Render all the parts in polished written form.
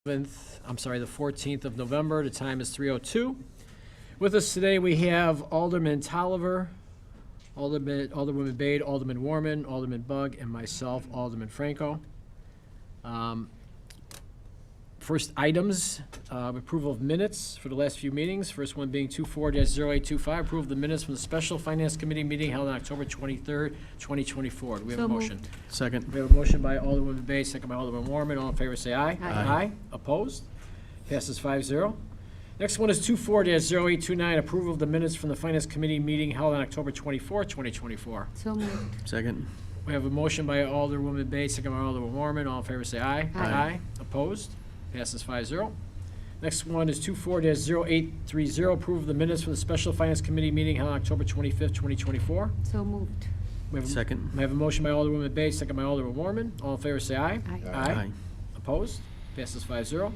the 14th of November. The time is 3:02. With us today, we have Alderman Tolliver, Alderwoman Bade, Alderman Warman, Alderman Bug, and myself, Alderman Franco. First items, approval of minutes for the last few meetings. First one being 24-0825, approval of the minutes from the Special Finance Committee meeting held on October 23rd, 2024. Do we have a motion? Second. We have a motion by Alderwoman Bay, second by Alderman Warman. All in favor, say aye. Aye. Opposed? Passes 5-0. Next one is 24-0829, approval of the minutes from the Finance Committee meeting held on October 24th, 2024. So moved. Second. We have a motion by Alderwoman Bay, second by Alderman Warman. All in favor, say aye. Aye. Opposed? Passes 5-0. Next one is 24-0830, approval of the minutes from the Special Finance Committee meeting held on October 25th, 2024. So moved. We have, Second. we have a motion by Alderwoman Bay, second by Alderman Warman. All in favor, say aye. Aye. Opposed? Passes 5-0.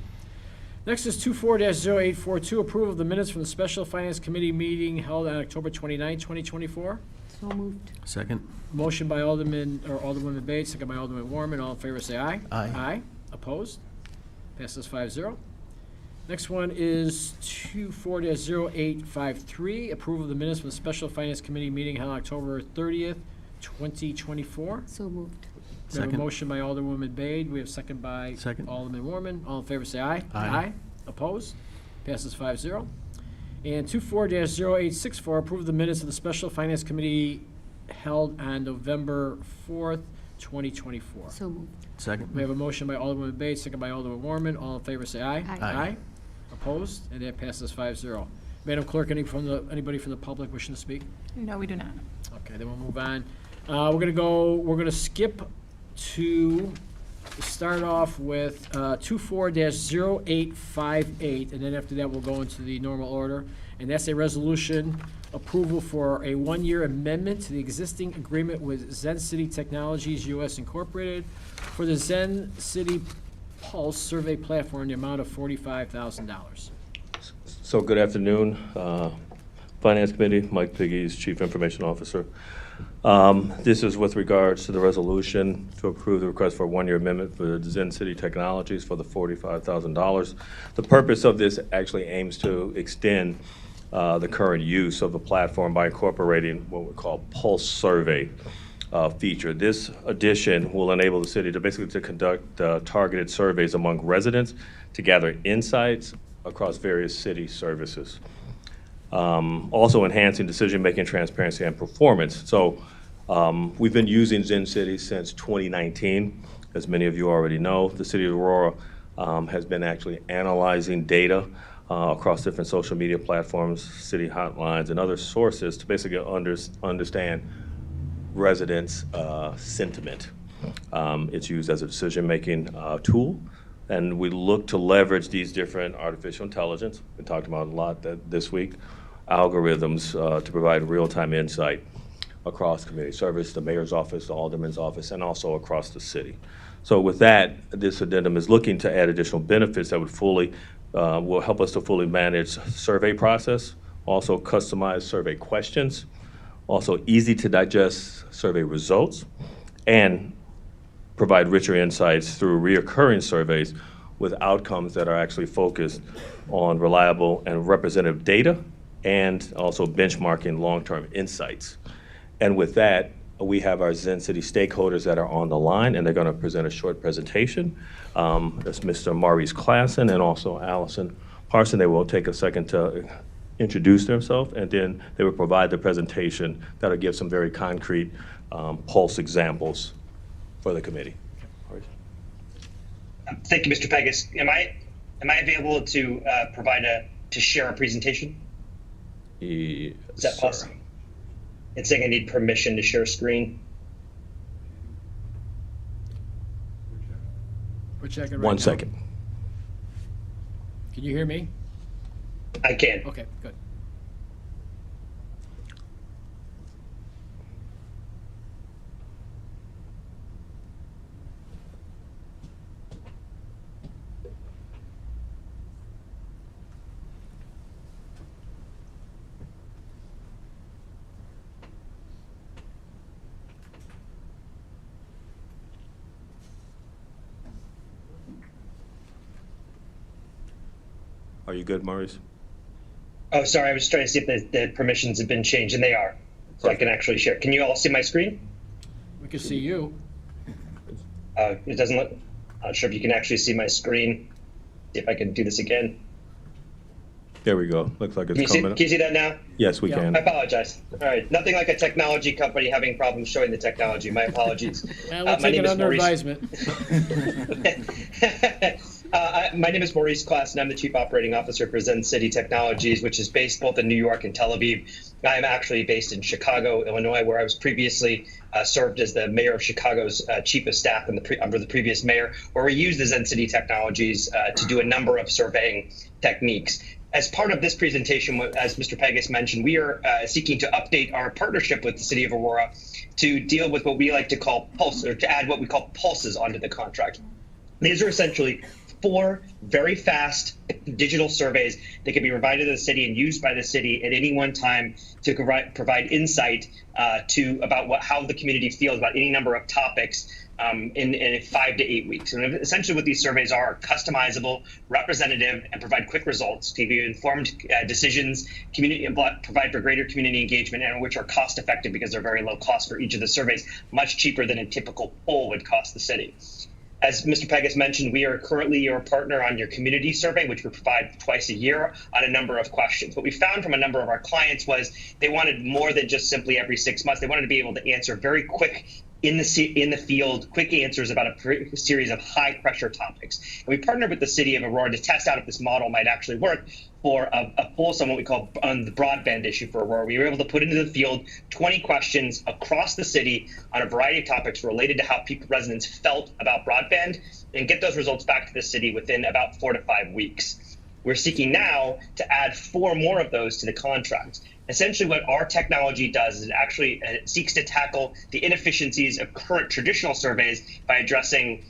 Next is 24-0842, approval of the minutes from the Special Finance Committee meeting held on October 29th, 2024. So moved. Second. Motion by Alderwoman Bay, second by Alderman Warman. All in favor, say aye. Aye. Opposed? Passes 5-0. Next one is 24-0853, approval of the minutes from the Special Finance Committee meeting held on October 30th, 2024. So moved. We have a Second. motion by Alderwoman Bade. We have second by Second. Alderman Warman. All in favor, say aye. Aye. Opposed? Passes 5-0. And 24-0864, approve the minutes of the Special Finance Committee held on November 4th, 2024. So moved. Second. We have a motion by Alderwoman Bates, second by Alderman Warman. All in favor, say aye. Aye. Opposed? And that passes 5-0. Madam Clerk, anybody from the public wishing to speak? No, we do not. Okay, then we'll move on. We're gonna skip to start off with 24-0858, and then after that, we'll go into the normal order. And that's a resolution approval for a one-year amendment to the existing agreement with Zen City Technologies U.S. Incorporated for the Zen City Pulse Survey Platform in the amount of $45,000. So good afternoon, Finance Committee, Mike Piggy, Chief Information Officer. This is with regards to the resolution to approve the request for a one-year amendment for Zen City Technologies for the $45,000. The purpose of this actually aims to extend the current use of the platform by incorporating what we call Pulse Survey feature. This addition will enable the city to basically conduct targeted surveys among residents to gather insights across various city services. Also enhancing decision-making, transparency, and performance. So we've been using Zen City since 2019. As many of you already know, the city of Aurora has been actually analyzing data across different social media platforms, city hotlines, and other sources to basically understand residents' sentiment. It's used as a decision-making tool, and we look to leverage these different artificial intelligence, we talked about a lot this week, algorithms to provide real-time insight across community service, the mayor's office, the alderman's office, and also across the city. So with that, this addendum is looking to add additional benefits that would will help us to fully manage survey process, also customize survey questions, also easy to digest survey results, and provide richer insights through reoccurring surveys with outcomes that are actually focused on reliable and representative data and also benchmarking long-term insights. And with that, we have our Zen City stakeholders that are on the line, and they're going to present a short presentation. That's Mr. Maurice Klassen and also Allison Parson. They will take a second to introduce themselves, and then they will provide the presentation that'll give some very concrete pulse examples for the committee. Thank you, Mr. Pegas. Am I available to to share a presentation? Is that possible? It's saying I need permission to share screen. We're checking right One now. second. Can you hear me? I can. Okay, good. Are you good, Maurice? Oh, sorry, I was trying to see if the permissions have been changed, and they are. So I can actually share. Can you all see my screen? We can see you. It doesn't look, I'm not sure if you can actually see my screen. See if I can do this again. There we go. Looks like Can you it's see, coming can you up. see that now? Yes, we Yeah. can. I apologize. All right, nothing like a technology company having problems showing the technology. My apologies. We'll My take name it is under Maurice. advisement. My name is Maurice Klass, and I'm the Chief Operating Officer for Zen City Technologies, which is based both in New York and Tel Aviv. I am actually based in Chicago, Illinois, where I was previously served as the mayor of Chicago's chief of staff under the previous mayor, where we use the Zen City Technologies to do a number of surveying techniques. As part of this presentation, as Mr. Pegas mentioned, we are seeking to update our partnership with the City of Aurora to deal with what we like to call pulse, or to add what we call pulses onto the contract. These are essentially 4 very fast digital surveys that can be provided to the city and used by the city at any one time to provide insight about how the community feels about any number of topics in 5 to 8 weeks. And essentially what these surveys are customizable, representative, and provide quick results to give you informed decisions, provide for greater community engagement, and which are cost effective because they're very low cost for each of the surveys, much cheaper than a typical poll would cost the city. As Mr. Pegas mentioned, we are currently your partner on your community survey, which we provide twice a year on a number of questions. What we found from a number of our clients was they wanted more than just simply every 6 months. They wanted to be able to answer very quick in the field, quick answers about a series of high pressure topics. And we partnered with the City of Aurora to test out if this model might actually work for a pulse on what we call on the broadband issue for Aurora. We were able to put into the field 20 questions across the city on a variety of topics related to how residents felt about broadband and get those results back to the city within about 4 to 5 weeks. We're seeking now to add 4 more of those to the contract. Essentially, what our technology does is it actually seeks to tackle the inefficiencies of current traditional surveys by addressing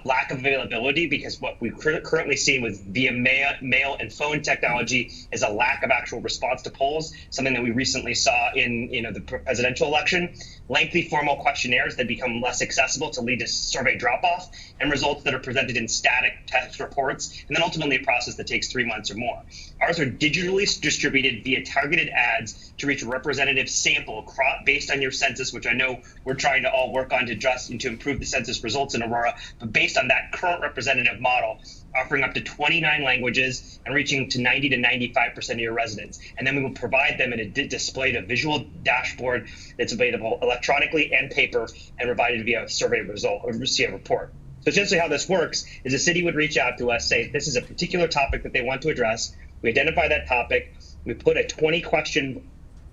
lack of availability, because what we've currently seen with via mail and phone technology is a lack of actual response to polls, something that we recently saw in the presidential election. Lengthy formal questionnaires that become less accessible to lead to survey drop-off, and results that are presented in static text reports, and then ultimately a process that takes 3 months or more. Ours are digitally distributed via targeted ads to reach a representative sample based on your census, which I know we're trying to all work on to adjust and to improve the census results in Aurora, but based on that current representative model, offering up to 29 languages and reaching to 90 to 95% of your residents. And then we will provide them in a displayed a visual dashboard that's available electronically and paper and provided via a survey result or via a report. So essentially how this works is the city would reach out to us, say this is a particular topic that they want to address. We identify that topic. We put a 20-question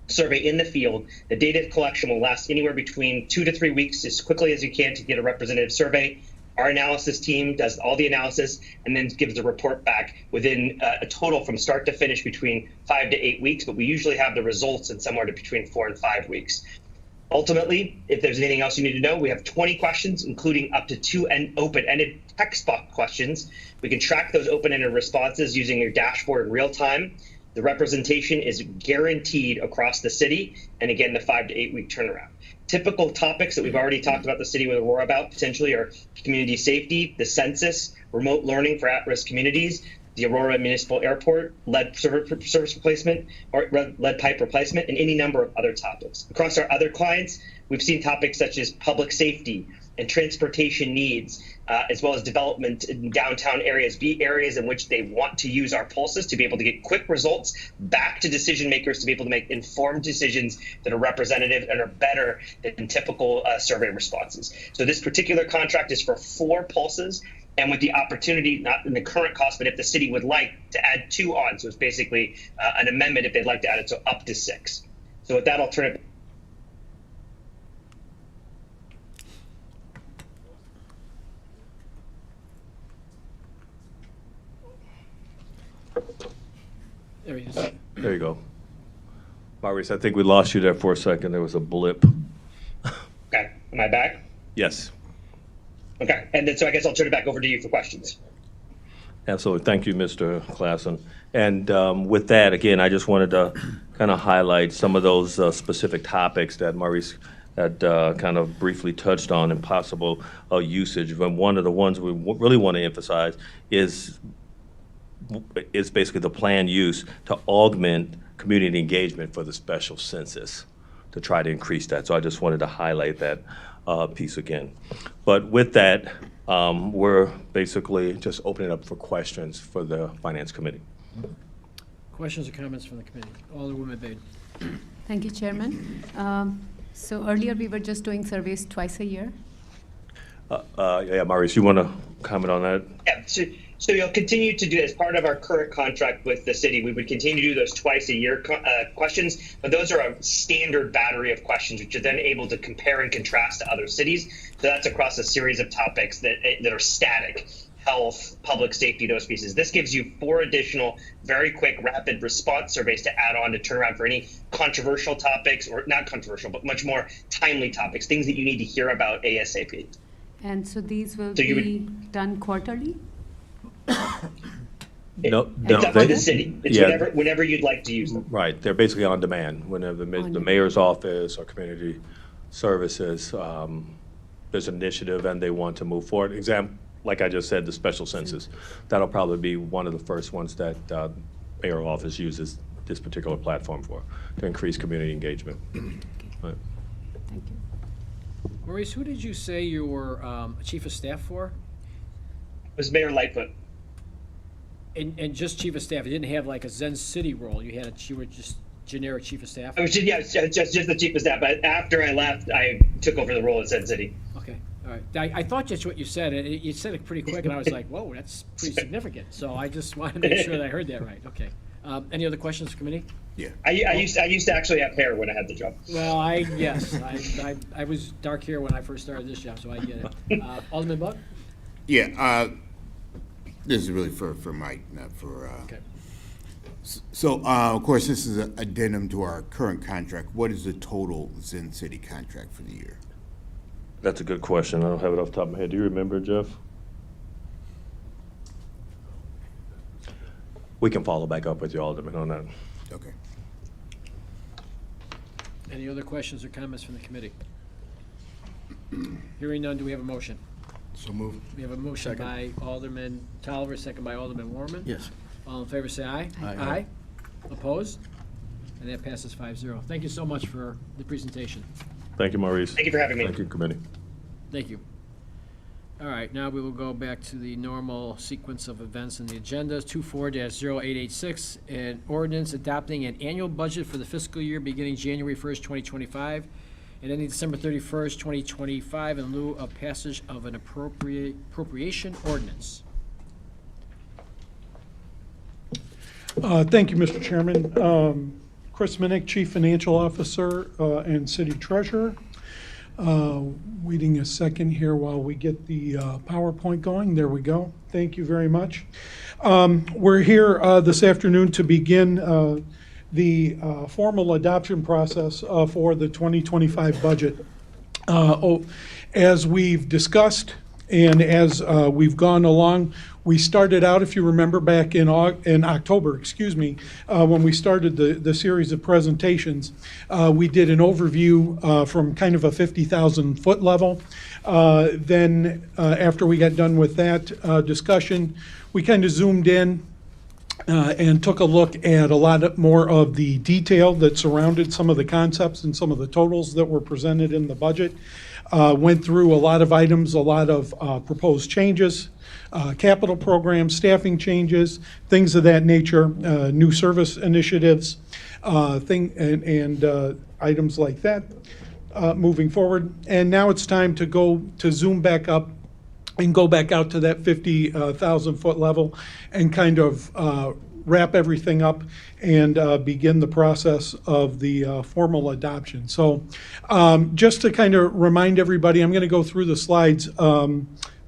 survey in the field. The data collection will last anywhere between 2 to 3 weeks, as quickly as you can to get a representative survey. Our analysis team does all the analysis and then gives a report back within a total from start to finish between 5 to 8 weeks, but we usually have the results in somewhere between 4 and 5 weeks. Ultimately, if there's anything else you need to know, we have 20 questions, including up to 2 open-ended text box questions. We can track those open-ended responses using your dashboard in real time. The representation is guaranteed across the city, and again, the 5 to 8 week turnaround. Typical topics that we've already talked about the city with Aurora about potentially are community safety, the census, remote learning for at-risk communities, the Aurora Municipal Airport, lead service replacement, or lead pipe replacement, and any number of other topics. Across our other clients, we've seen topics such as public safety and transportation needs, as well as development in downtown areas, be areas in which they want to use our pulses to be able to get quick results back to decision makers to be able to make informed decisions that are representative and are better than typical survey responses. So this particular contract is for 4 pulses, and with the opportunity, not in the current cost, but if the city would like to add 2 on, so it's basically an amendment if they'd like to add it to up to 6. So with that, I'll turn it. There he is. There you go. Maurice, I think we lost you there for a second. There was a blip. Okay, am I back? Yes, Okay, and then so I guess I'll turn it back over to you for questions. absolutely. Thank you, Mr. Klassen. And with that, again, I just wanted to kind of highlight some of those specific topics that Maurice had kind of briefly touched on and possible usage. But one of the ones we really want to emphasize is is basically the planned use to augment community engagement for the special census, to try to increase that. So I just wanted to highlight that piece again. But with that, we're basically just opening up for questions for the Finance Committee. Questions or comments from the committee? Alderwoman Bade. Thank you, Chairman. So earlier, we were just doing surveys twice a year. Yeah, Maurice, you want to comment on that? Yeah, so you'll continue to do, as part of our current contract with the city, we would continue to do those twice a year questions, but those are a standard battery of questions, which are then able to compare and contrast to other cities. So that's across a series of topics that are static: health, public safety, those pieces. This gives you 4 additional, very quick, rapid response surveys to add on to turn around for any controversial topics, or not controversial, but much more timely topics, things that you need to hear about ASAP. And so these will So you be done quarterly? No, It's up to the city. It's yeah. whenever you'd like to use them. Right, they're basically on demand. Whenever the mayor's office or community services, there's an initiative and they want to move forward. Like I just said, the special census, that'll probably be one of the first ones that mayor office uses this particular platform for, to increase community engagement. Right. Thank you. Maurice, who did you say you were chief of staff for? It was Mayor Lightfoot. And just chief of staff, you didn't have like a Zen City role, you were just generic chief of staff? I was just the chief of staff, but after I left, I took over the role at Zen City. Okay, all right. I thought that's what you said, and you said it pretty quick, and I was like, whoa, that's pretty significant. So I just wanted to make sure that I heard that right. Okay. Any other questions, committee? Yeah. I used to actually have hair when I had the job. Well, yes, I was dark hair when I first started this job, so I get it. Alderman Buck? Yeah, this is really for Mike, not for, Okay. so, of course, this is an addendum to our current contract. What is the total Zen City contract for the year? That's a good question. I don't have it off the top of my head. Do you remember, Jeff? We can follow back up with you, Alderman, on that. Okay. Any other questions or comments from the committee? Hearing none, do we have a motion? So move. We have a motion by Alderman Tolliver, second by Alderman Warman. Yes. All in favor, say aye. Aye. Opposed? And that passes 5-0. Thank you so much for the presentation. Thank you, Maurice. Thank you for having me. Thank you, committee. Thank you. All right, now we will go back to the normal sequence of events in the agenda. 24-0886, an ordinance adopting an annual budget for the fiscal year beginning January 1st, 2025, and ending December 31st, 2025, in lieu of passage of an appropriation ordinance. Thank you, Mr. Chairman. Chris Minnick, Chief Financial Officer and City Treasurer. Waiting a second here while we get the PowerPoint going. There we go. Thank you very much. We're here this afternoon to begin the formal adoption process for the 2025 budget. As we've discussed and as we've gone along, we started out, if you remember, back in October, when we started the series of presentations. We did an overview from kind of a 50,000-foot level. Then after we got done with that discussion, we kind of zoomed in and took a look at a lot more of the detail that surrounded some of the concepts and some of the totals that were presented in the budget. Went through a lot of items, a lot of proposed changes, capital programs, staffing changes, things of that nature, new service initiatives, and items like that moving forward. And now it's time to zoom back up and go back out to that 50,000-foot level and kind of wrap everything up and begin the process of the formal adoption. So just to kind of remind everybody, I'm going to go through the slides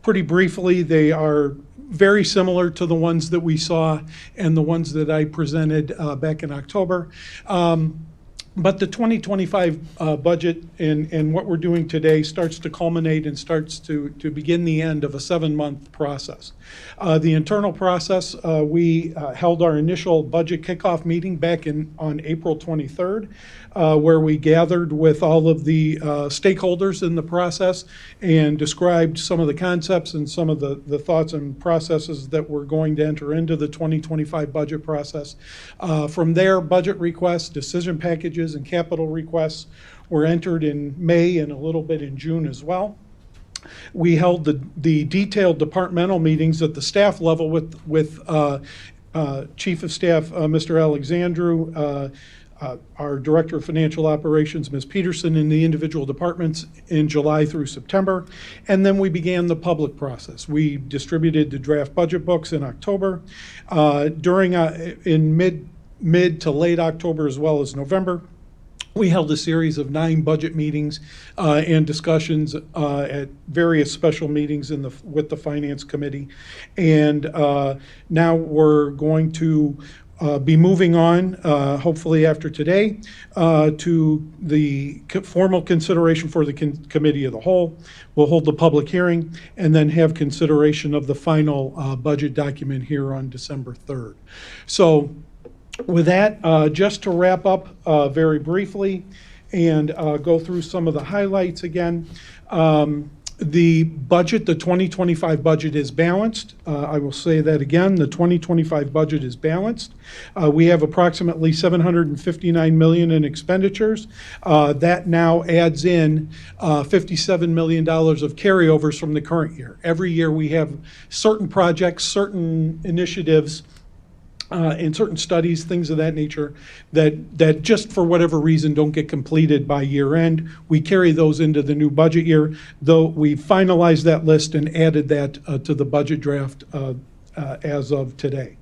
pretty briefly. They are very similar to the ones that we saw and the ones that I presented back in October. But the 2025 budget and what we're doing today starts to culminate and starts to begin the end of a 7-month process. The internal process, we held our initial budget kickoff meeting back on April 23rd, where we gathered with all of the stakeholders in the process and described some of the concepts and some of the thoughts and processes that we're going to enter into the 2025 budget process. From there, budget requests, decision packages, and capital requests were entered in May and a little bit in June as well. We held the detailed departmental meetings at the staff level with Chief of Staff Mr. Alexandru, our Director of Financial Operations, Ms. Peterson, in the individual departments in July through September. And then we began the public process. We distributed the draft budget books in October. In mid to late October as well as November, we held a series of 9 budget meetings and discussions at various special meetings with the Finance Committee. And now we're going to be moving on, hopefully after today, to the formal consideration for the Committee of the Whole. We'll hold the public hearing and then have consideration of the final budget document here on December 3rd. So with that, just to wrap up very briefly and go through some of the highlights again, the budget, the 2025 budget is balanced. I will say that again, the 2025 budget is balanced. We have approximately $759 million in expenditures. That now adds in $57 million of carryovers from the current year. Every year we have certain projects, certain initiatives, and certain studies, things of that nature, that just for whatever reason don't get completed by year end. We carry those into the new budget year, though we finalized that list and added that to the budget draft as of today.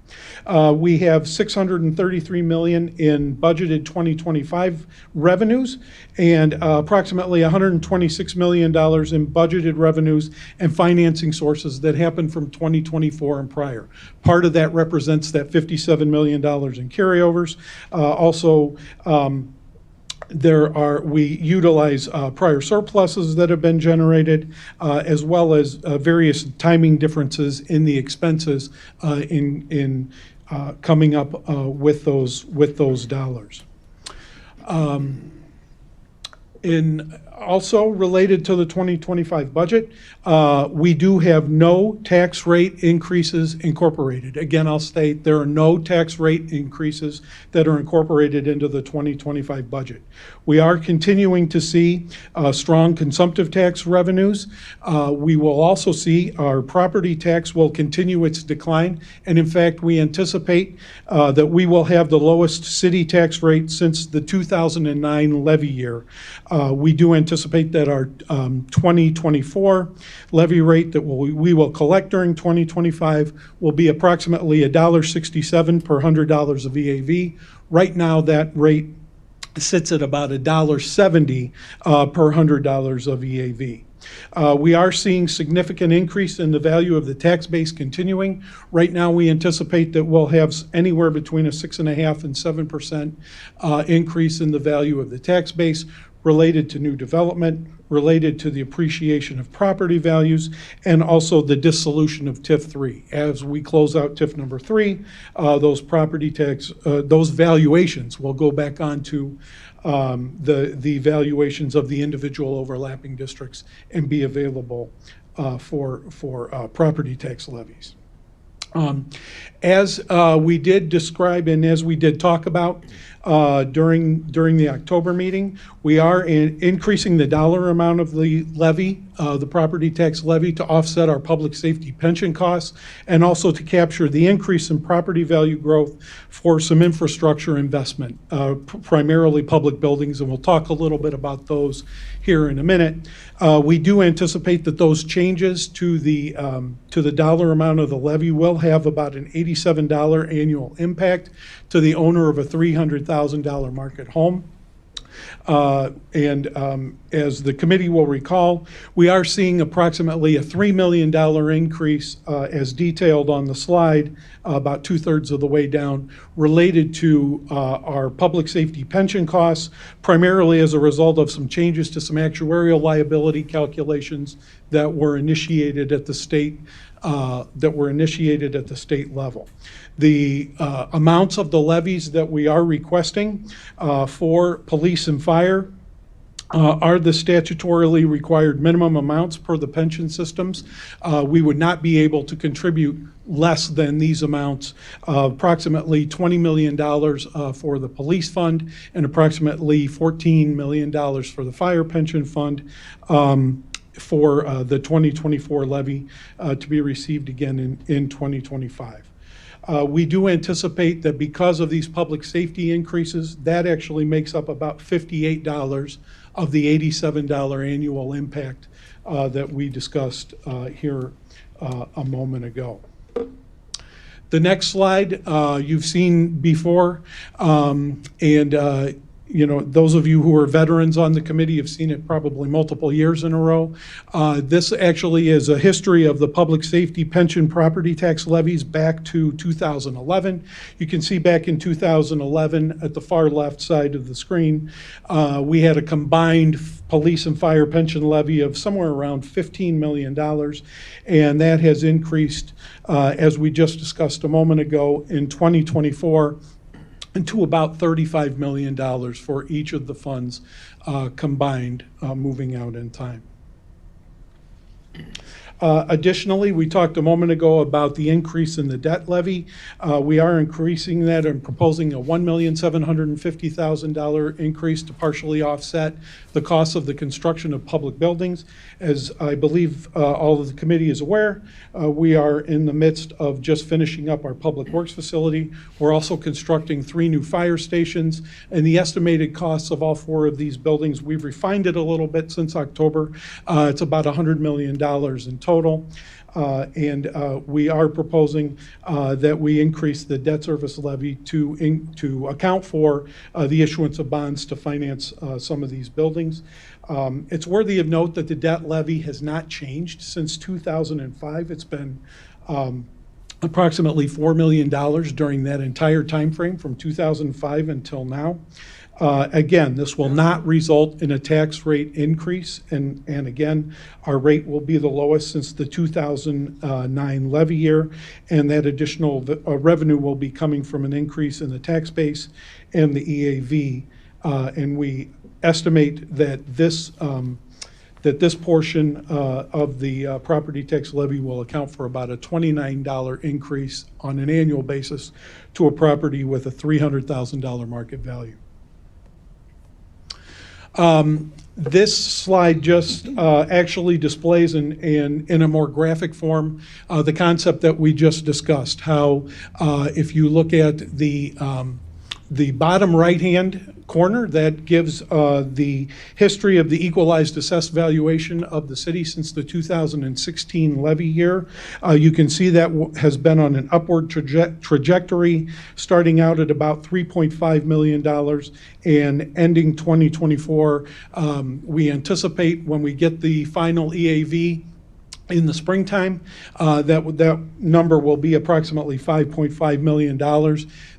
We have $633 million in budgeted 2025 revenues and approximately $126 million in budgeted revenues and financing sources that happened from 2024 and prior. Part of that represents that $57 million in carryovers. We utilize prior surpluses that have been generated, as well as various timing differences in the expenses in coming up with those dollars. Also related to the 2025 budget, we do have no tax rate increases incorporated. Again, I'll state there are no tax rate increases that are incorporated into the 2025 budget. We are continuing to see strong consumptive tax revenues. We will also see our property tax will continue its decline, and in fact, we anticipate that we will have the lowest city tax rate since the 2009 levy year. We do anticipate that our 2024 levy rate that we will collect during 2025 will be approximately $1.67 per $100 of EAV. Right now, that rate sits at about $1.70 per $100 of EAV. We are seeing significant increase in the value of the tax base continuing. Right now, we anticipate that we'll have anywhere between a 6.5% and 7% increase in the value of the tax base related to new development, related to the appreciation of property values, and also the dissolution of TIF 3. As we close out TIF number 3, those property tax, those valuations will go back onto the valuations of the individual overlapping districts and be available for property tax levies. As we did describe and as we did talk about during the October meeting, we are increasing the dollar amount of the levy, the property tax levy, to offset our public safety pension costs and also to capture the increase in property value growth for some infrastructure investment, primarily public buildings, and we'll talk a little bit about those here in a minute. We do anticipate that those changes to the dollar amount of the levy will have about an $87 annual impact to the owner of a $300,000 market home. As the committee will recall, we are seeing approximately a $3 million increase, as detailed on the slide, about 2/3 of the way down, related to our public safety pension costs, primarily as a result of some changes to some actuarial liability calculations that were initiated at the state level. The amounts of the levies that we are requesting for police and fire are the statutorily required minimum amounts per the pension systems. We would not be able to contribute less than these amounts, approximately $20 million for the police fund and approximately $14 million for the fire pension fund, for the 2024 levy to be received again in 2025. We do anticipate that because of these public safety increases, that actually makes up about $58 of the $87 annual impact that we discussed here a moment ago. The next slide you've seen before, you know, those of you who are veterans on the committee have seen it probably multiple years in a row. This actually is a history of the public safety pension property tax levies back to 2011. You can see back in 2011 at the far left side of the screen, we had a combined police and fire pension levy of somewhere around $15 million, and that has increased, as we just discussed a moment ago, in 2024 to about $35 million for each of the funds combined moving out in time. Additionally, we talked a moment ago about the increase in the debt levy. We are increasing that and proposing a $1,750,000 increase to partially offset the cost of the construction of public buildings. As I believe all of the committee is aware, we are in the midst of just finishing up our public works facility. We're also constructing 3 new fire stations, and the estimated costs of all 4 of these buildings, we've refined it a little bit since October. It's about $100 million in total. We are proposing that we increase the debt service levy to account for the issuance of bonds to finance some of these buildings. It's worthy of note that the debt levy has not changed since 2005. It's been approximately $4 million during that entire time frame from 2005 until now. Again, this will not result in a tax rate increase, and again, our rate will be the lowest since the 2009 levy year, and that additional revenue will be coming from an increase in the tax base and the EAV, and we estimate that this portion of the property tax levy will account for about a $29 increase on an annual basis to a property with a $300,000 market value. This slide just actually displays in a more graphic form the concept that we just discussed, how if you look at the bottom right-hand corner, that gives the history of the equalized assessed valuation of the city since the 2016 levy year. You can see that has been on an upward trajectory, starting out at about $3.5 million and ending 2024. We anticipate when we get the final EAV in the springtime, that number will be approximately $5.5 million.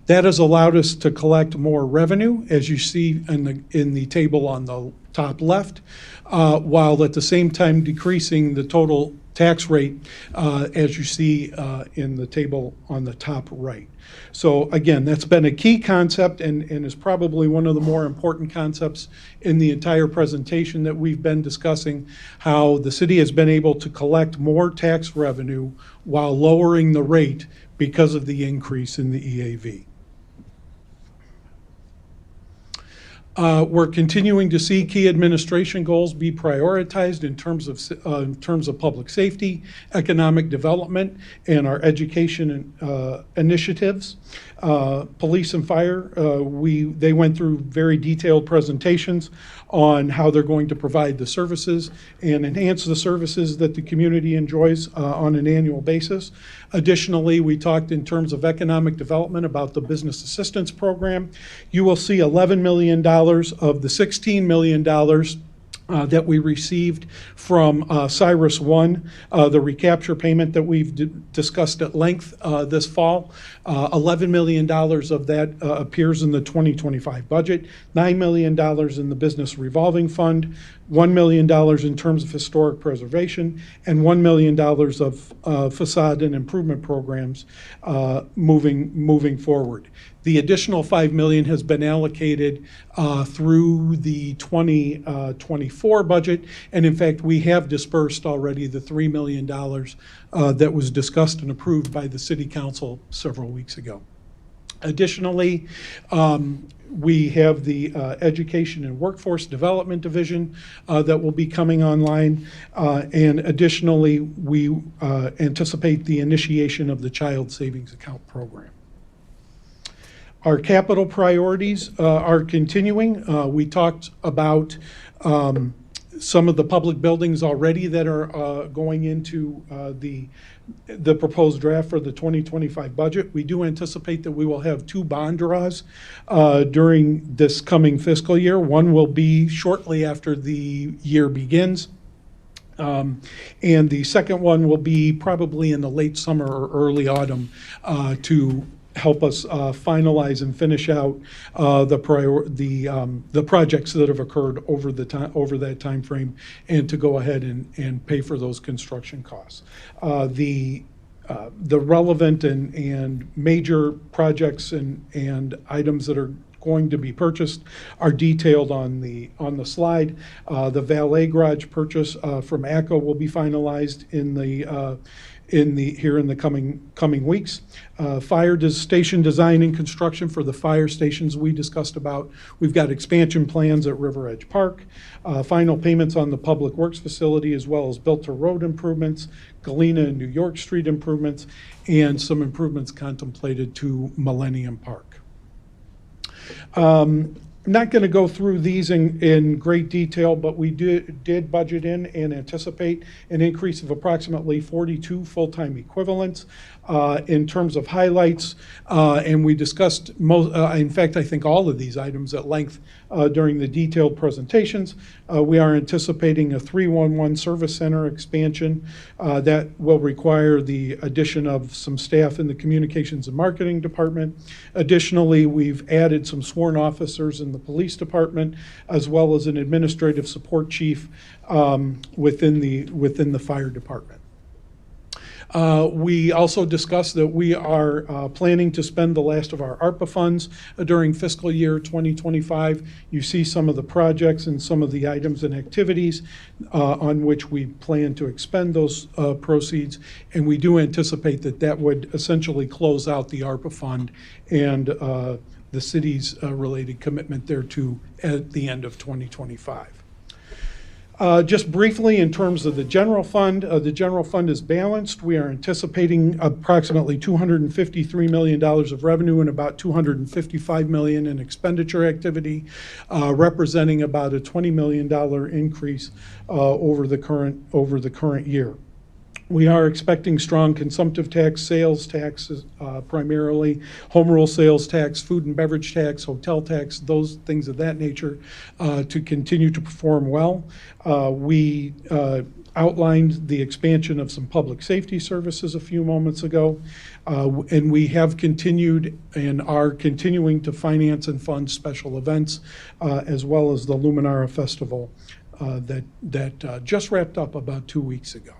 That has allowed us to collect more revenue, as you see in the table on the top left, while at the same time decreasing the total tax rate, as you see in the table on the top right. So again, that's been a key concept and is probably one of the more important concepts in the entire presentation that we've been discussing, how the city has been able to collect more tax revenue while lowering the rate because of the increase in the EAV. We're continuing to see key administration goals be prioritized in terms of public safety, economic development, and our education initiatives. Police and fire, they went through very detailed presentations on how they're going to provide the services and enhance the services that the community enjoys on an annual basis. Additionally, we talked in terms of economic development about the business assistance program. You will see $11 million of the $16 million that we received from Cyrus One, the recapture payment that we've discussed at length this fall. $11 million of that appears in the 2025 budget, $9 million in the business revolving fund, $1 million in terms of historic preservation, and $1 million of facade and improvement programs moving forward. The additional $5 million has been allocated through the 2024 budget, and in fact, we have dispersed already the $3 million that was discussed and approved by the City Council several weeks ago. Additionally, we have the Education and Workforce Development Division that will be coming online, and additionally, we anticipate the initiation of the Child Savings Account program. Our capital priorities are continuing. We talked about some of the public buildings already that are going into the proposed draft for the 2025 budget. We do anticipate that we will have 2 bond draws during this coming fiscal year. One will be shortly after the year begins. And the second one will be probably in the late summer or early autumn to help us finalize and finish out the projects that have occurred over that time frame, and to go ahead and pay for those construction costs. The relevant and major projects and items that are going to be purchased are detailed on the slide. The valet garage purchase from ACO will be finalized in the coming weeks. Fire station design and construction for the fire stations we discussed about. We've got expansion plans at River Edge Park, final payments on the Public Works facility, as well as built-to-road improvements, Galena and New York Street improvements, and some improvements contemplated to Millennium Park. I'm not going to go through these in great detail, but we did budget in and anticipate an increase of approximately 42 full-time equivalents. In terms of highlights, and we discussed, in fact, I think all of these items at length during the detailed presentations. We are anticipating a 311 service center expansion that will require the addition of some staff in the communications and marketing department. Additionally, we've added some sworn officers in the police department, as well as an administrative support chief within the fire department. We also discussed that we are planning to spend the last of our ARPA funds during fiscal year 2025. You see some of the projects and some of the items and activities on which we plan to expend those proceeds, and we do anticipate that would essentially close out the ARPA fund and the city's related commitment thereto at the end of 2025. Just briefly, in terms of the general fund is balanced. We are anticipating approximately $253 million of revenue and about $255 million in expenditure activity, representing about a $20 million increase over the current year. We are expecting strong consumptive tax, sales taxes, primarily home rule sales tax, food and beverage tax, hotel tax, those things of that nature, to continue to perform well. We outlined the expansion of some public safety services a few moments ago, and we have continued and are continuing to finance and fund special events, as well as the Luminara Festival that just wrapped up about 2 weeks ago.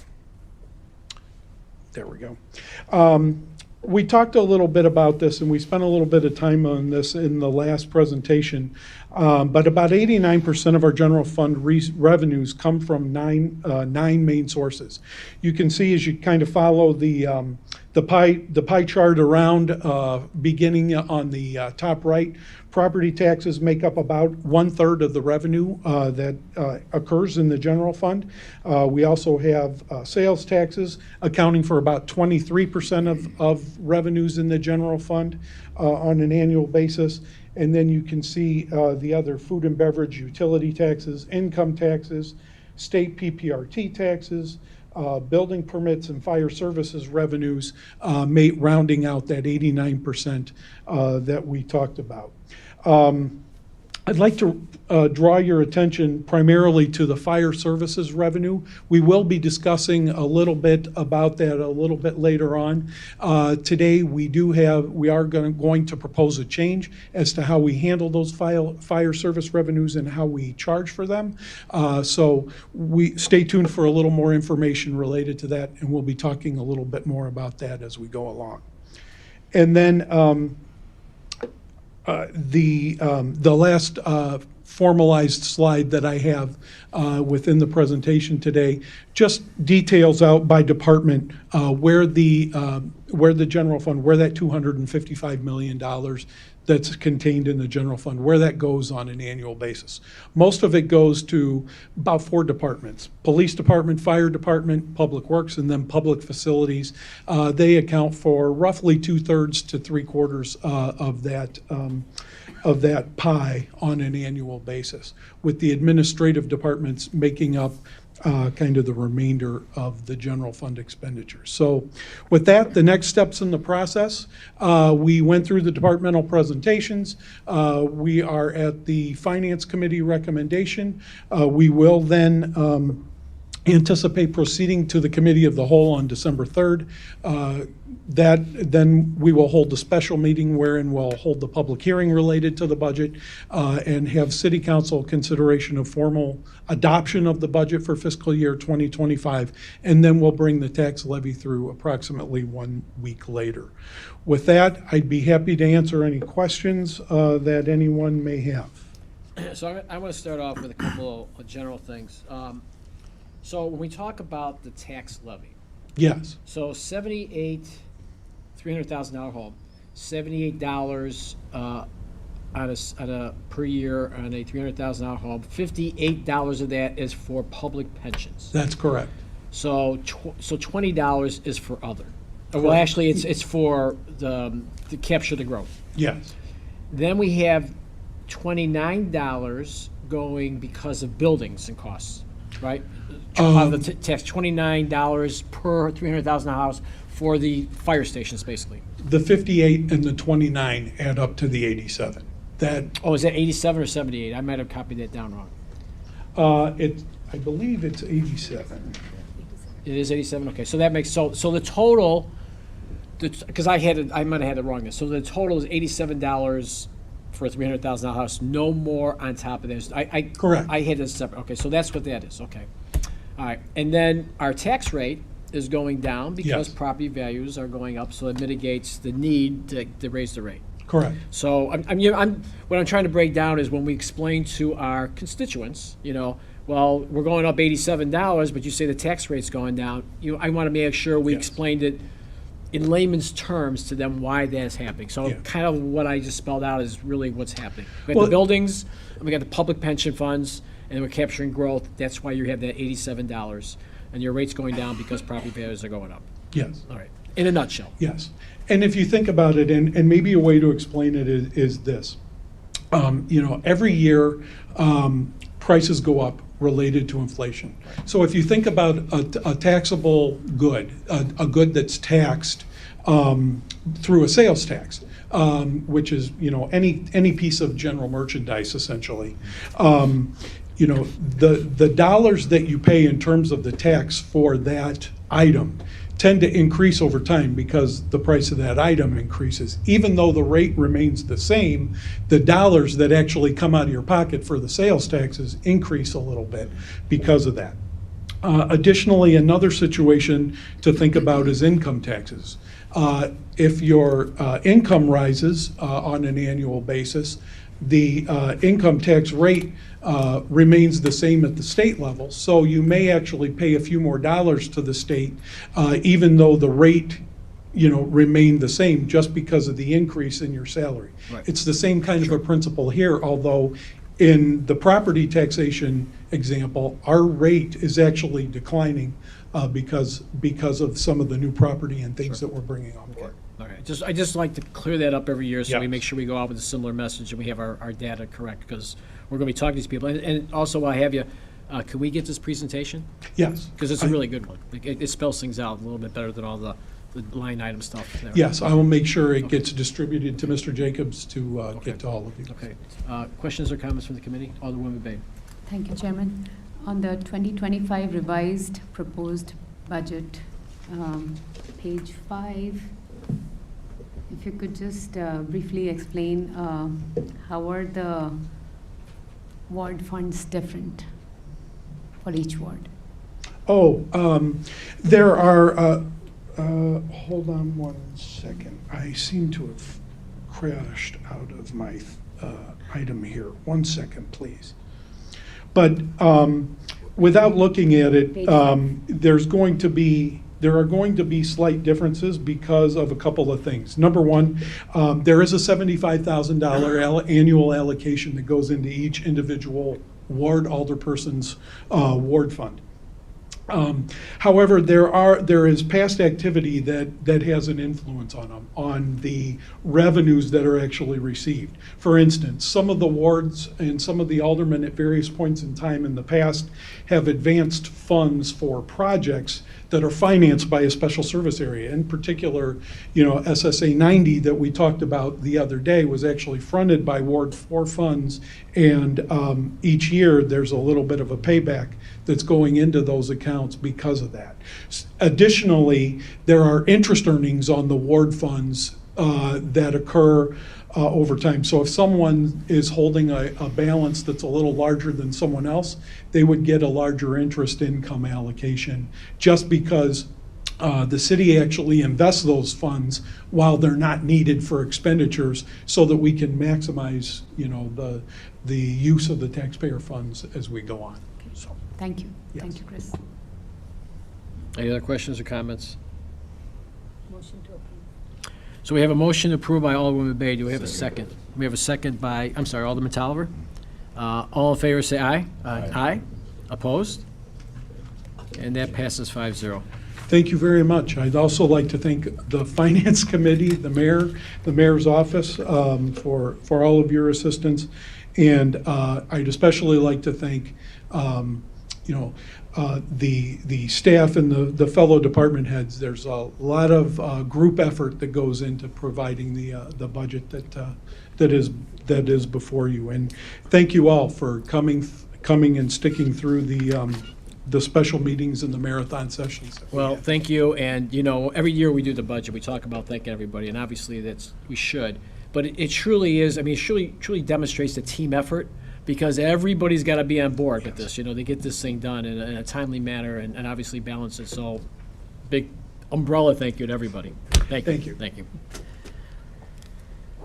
There we go. We talked a little bit about this, and we spent a little bit of time on this in the last presentation, but about 89% of our general fund revenues come from nine main sources. You can see as you kind of follow the pie chart around, beginning on the top right. Property taxes make up about 1/3 of the revenue that occurs in the general fund. We also have sales taxes accounting for about 23% of revenues in the general fund on an annual basis. And then you can see the other food and beverage, utility taxes, income taxes, state PPRT taxes, building permits, and fire services revenues, rounding out that 89% that we talked about. I'd like to draw your attention primarily to the fire services revenue. We will be discussing a little bit about that a little bit later on. Today, we are going to propose a change as to how we handle those fire service revenues and how we charge for them. So stay tuned for a little more information related to that, and we'll be talking a little bit more about that as we go along. And then the last formalized slide that I have within the presentation today just details out by department where the general fund, where that $255 million that's contained in the general fund, where that goes on an annual basis. Most of it goes to about 4 departments: police department, fire department, public works, and then public facilities. They account for roughly 2/3 to 3/4 of that pie on an annual basis, with the administrative departments making up kind of the remainder of the general fund expenditures. So with that, the next steps in the process, we went through the departmental presentations. We are at the Finance Committee recommendation. We will then anticipate proceeding to the Committee of the Whole on December 3rd. Then we will hold a special meeting wherein we'll hold the public hearing related to the budget and have City Council consideration of formal adoption of the budget for fiscal year 2025, and then we'll bring the tax levy through approximately 1 week later. With that, I'd be happy to answer any questions that anyone may have. So I want to start off with a couple of general things. So when we talk about the tax levy, Yes, so $300,000 home, $78 on a per year on a $300,000 home, $58 of that is for public pensions. that's correct. So $20 is for other. Well, actually, it's for to capture the growth. Yes, Then we have $29 going because of buildings and costs, right? The tax, $29 per $300,000 house for the fire stations, basically. the 58 and the 29 add up to the 87. That, Oh, is that 87 or 78? I might have copied that down wrong. I believe it's 87. It is 87, okay, so that makes, so the total, because I might have had it wrong there, so the total is $87 for a $300,000 house, no more on top of this. Correct. I had it separate, okay, so that's what that is, okay. All right, and then our tax rate is going down because Yes. property values are going up, so it mitigates the need to raise the rate. Correct. So what I'm trying to break down is when we explain to our constituents, well, we're going up $87, but you say the tax rate's going down. I want to make sure we Yes. explained it in layman's terms to them why that's happening. So Yeah. kind of what I just spelled out is really what's happening. We got Well- the buildings, and we got the public pension funds, and we're capturing growth. That's why you have that $87, and your rate's going down because property values are going up. Yes. All right, in a nutshell. Yes. And if you think about it, and maybe a way to explain it is this. Every year, prices go up related to inflation. So if you think about a taxable good, a good that's taxed through a sales tax, which is, any piece of general merchandise, essentially. The dollars that you pay in terms of the tax for that item tend to increase over time because the price of that item increases. Even though the rate remains the same, the dollars that actually come out of your pocket for the sales taxes increase a little bit because of that. Additionally, another situation to think about is income taxes. If your income rises on an annual basis, the income tax rate remains the same at the state level. So you may actually pay a few more dollars to the state, even though the rate, remained the same just because of the increase in your salary. Right. It's the same kind of a principle here, although in the property taxation example, our rate is actually declining because of some of the new property and things that we're bringing on board. Okay, I just like to clear that up every year so we Yeah. make sure we go out with a similar message and we have our data correct, because we're going to be talking to these people. And also, while I have you, can we get this presentation? Yes. Because it's a really good one. It spells things out a little bit better than all the the line item stuff there. Yes, I will make sure it gets distributed to Mr. Jacobs to get to all of you. Okay. Questions or comments from the committee? Alderwoman Bay. Thank you, Chairman. On the 2025 revised proposed budget, page 5, if you could just briefly explain how are the ward funds different for each ward? Oh, there are, hold on one second. I seem to have crashed out of my item here. 1 second, please. But without looking at it, there are going to be slight differences because of a couple of things. Number one, there is a $75,000 annual allocation that goes into each individual ward alderperson's ward fund. However, there is past activity that has an influence on them, on the revenues that are actually received. For instance, some of the wards and some of the aldermen at various points in time in the past have advanced funds for projects that are financed by a special service area. In particular, SSA 90 that we talked about the other day was actually fronted by Ward 4 funds, and each year there's a little bit of a payback that's going into those accounts because of that. Additionally, there are interest earnings on the ward funds that occur over time. So if someone is holding a balance that's a little larger than someone else, they would get a larger interest income allocation just because the city actually invests those funds while they're not needed for expenditures so that we can maximize, the use of the taxpayer funds as we go on. So, Thank you. Yes. Thank you, Chris. Any other questions or comments? Motion to approve. So we have a motion approved by Alderwoman Bay. Do we have a second? We have a second by, I'm sorry, Alderman Tolliver. All in favor, say aye. Aye. Opposed? And that passes 5-0. thank you very much. I'd also like to thank the Finance Committee, the mayor, the mayor's office for all of your assistance. And I'd especially like to thank the staff and the fellow department heads. There's a lot of group effort that goes into providing the budget that is before you. And thank you all for coming and sticking through the special meetings and the marathon sessions. Well, thank you, and, every year we do the budget, we talk about thanking everybody, and obviously we should. But it truly is, it truly demonstrates the team effort, because everybody's got to be on board with this, they get this thing done in a timely manner and obviously balance it. So, big umbrella thank you to everybody. Thank you. Thank you. Thank you.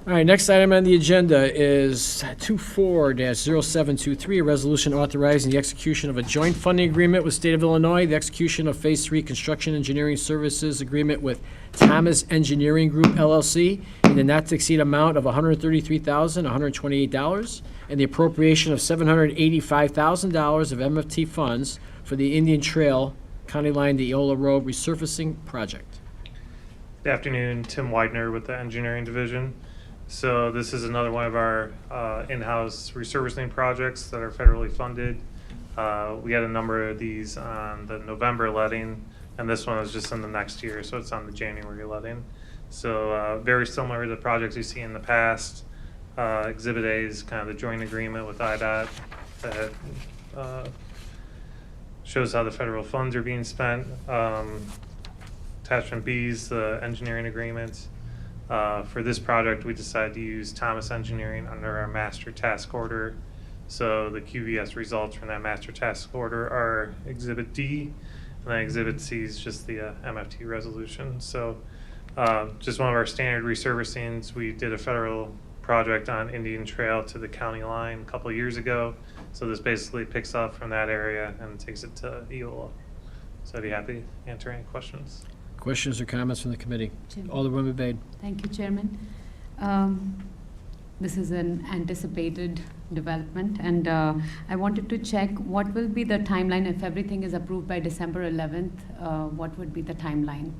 All right, next item on the agenda is 24-0723, a resolution authorizing the execution of a joint funding agreement with State of Illinois, the execution of Phase 3 Construction Engineering Services Agreement with Thomas Engineering Group LLC in the not-to-exceed amount of $133,128, and the appropriation of $785,000 of MFT funds for the Indian Trail County Line to Eola Road resurfacing project. Good afternoon, Tim Widener with the Engineering Division. So this is another one of our in-house resurfacing projects that are federally funded. We had a number of these on the November letting, and this one is just in the next year, so it's on the January letting. So very similar to the projects you see in the past. Exhibit A is kind of the joint agreement with IDOT that shows how the federal funds are being spent. Attachment B is the engineering agreement. For this project, we decided to use Thomas Engineering under our master task order. So the QVS results from that master task order are Exhibit D, and then Exhibit C is just the MFT resolution. So just one of our standard resurfacings. We did a federal project on Indian Trail to the county line a couple of years ago. So this basically picks up from that area and takes it to Eola. So I'd be happy to answer any questions. Questions or comments from the committee? Jim. Alderwoman Bay. Thank you, Chairman. This is an anticipated development, and I wanted to check what will be the timeline if everything is approved by December 11th. What would be the timeline?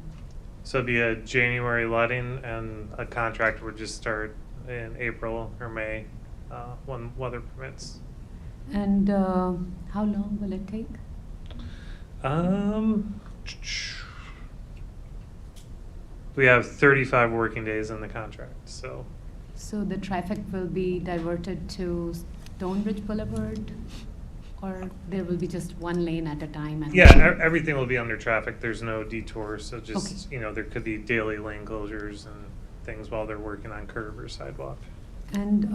So it'd be a January letting, and a contract would just start in April or May when weather permits. And how long will it take? We have 35 working days in the contract, so. So the traffic will be diverted to Stonebridge Boulevard, or there will be just one lane at a time? And Yeah, everything will be under traffic. There's no detours, so just, Okay. there could be daily lane closures and things while they're working on curb or sidewalk. And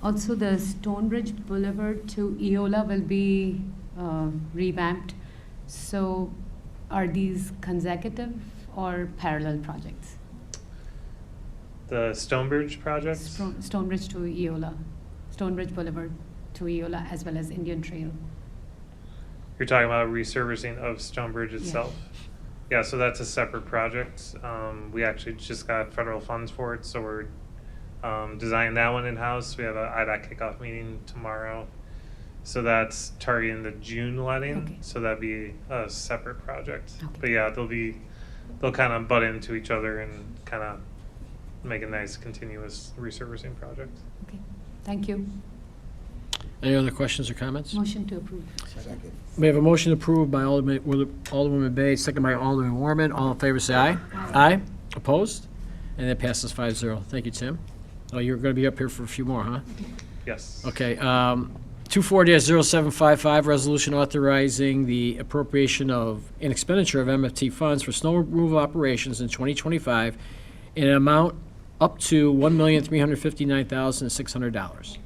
also the Stonebridge Boulevard to Eola will be revamped. So are these consecutive or parallel projects? The Stonebridge projects? Stonebridge to Eola, Stonebridge Boulevard to Eola, as well as Indian Trail. You're talking about resurfacing of Stonebridge itself? Yeah, so that's a separate project. We actually just got federal funds for it, so we're designing that one in-house. We have a IDOT kickoff meeting tomorrow. So that's targeting the June letting, Okay. so that'd be a separate project. Okay. But yeah, they'll kind of butt into each other and kind of make a nice continuous resurfacing project. Okay, thank you. Any other questions or comments? Motion to approve. Second. We have a motion approved by Alderwoman Bay, second by Alderman Warman. All in favor, say aye. Aye. Opposed? And that passes 5-0. Thank you, Tim. Oh, you're going to be up here for a few more, huh? Yes. Okay, 24-0755, resolution authorizing the appropriation of an expenditure of MFT funds for snow removal operations in 2025 in an amount up to $1,359,600.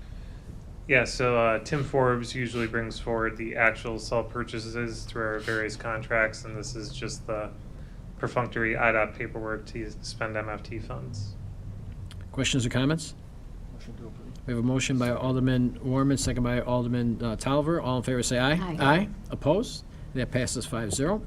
Yeah, so Tim Forbes usually brings forward the actual self-purchases through our various contracts, and this is just the perfunctory IDOT paperwork to spend MFT funds. Questions or comments? We have a motion by Alderman Warman, second by Alderman Tolliver. All in favor, say aye. Aye. Aye. Opposed? That passes 5-0.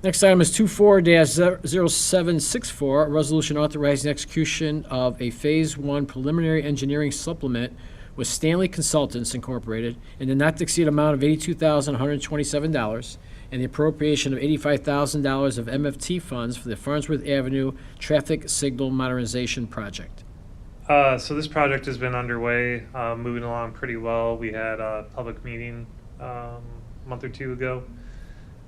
Next item is 24-0764, a resolution authorizing execution of a Phase 1 preliminary engineering supplement with Stanley Consultants Incorporated in the not-to-exceed amount of $82,127 and the appropriation of $85,000 of MFT funds for the Farnsworth Avenue Traffic Signal Modernization Project. So this project has been underway, moving along pretty well. We had a public meeting a month or two ago.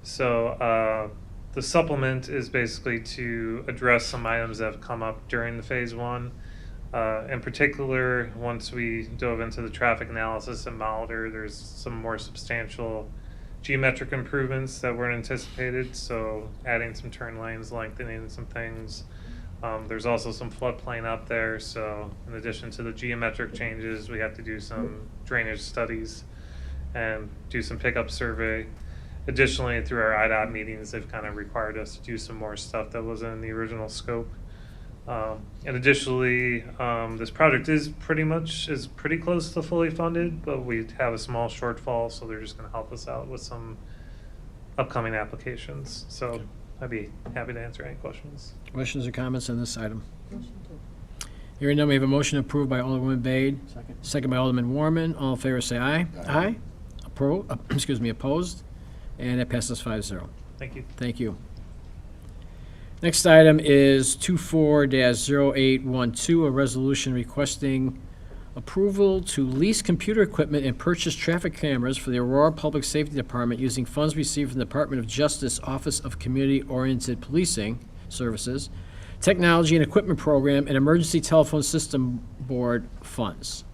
So the supplement is basically to address some items that have come up during the Phase 1. In particular, once we dove into the traffic analysis in Molitor, there's some more substantial geometric improvements that weren't anticipated. So adding some turn lanes, lengthening some things. There's also some floodplain up there, so in addition to the geometric changes, we have to do some drainage studies and do some pickup survey. Additionally, through our IDOT meetings, they've kind of required us to do some more stuff that wasn't in the original scope. And additionally, this project is pretty close to fully funded, but we have a small shortfall, so they're just going to help us out with some upcoming applications. So I'd be happy to answer any questions. Questions or comments on this item? Hearing none, we have a motion approved by Alderwoman Bade, second by Alderman Warman. All in favor, say aye. Aye. Opposed? And it passes 5-0. Thank you. Thank you. Next item is 24-0812, a resolution requesting approval to lease computer equipment and purchase traffic cameras for the Aurora Public Safety Department using funds received from the Department of Justice Office of Community-Oriented Policing Services, Technology and Equipment Program, and Emergency Telephone System Board funds.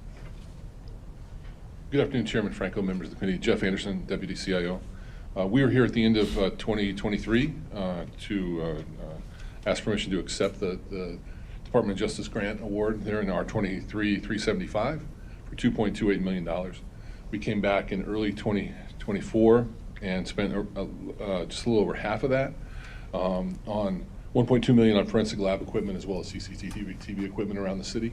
Good afternoon, Chairman Franco, members of the committee. Jeff Anderson, Deputy CIO. We were here at the end of 2023 to ask permission to accept the Department of Justice Grant Award there in our 23-375 for $2.28 million. We came back in early 2024 and spent just a little over half of that on $1.2 million on forensic lab equipment as well as CCTV equipment around the city.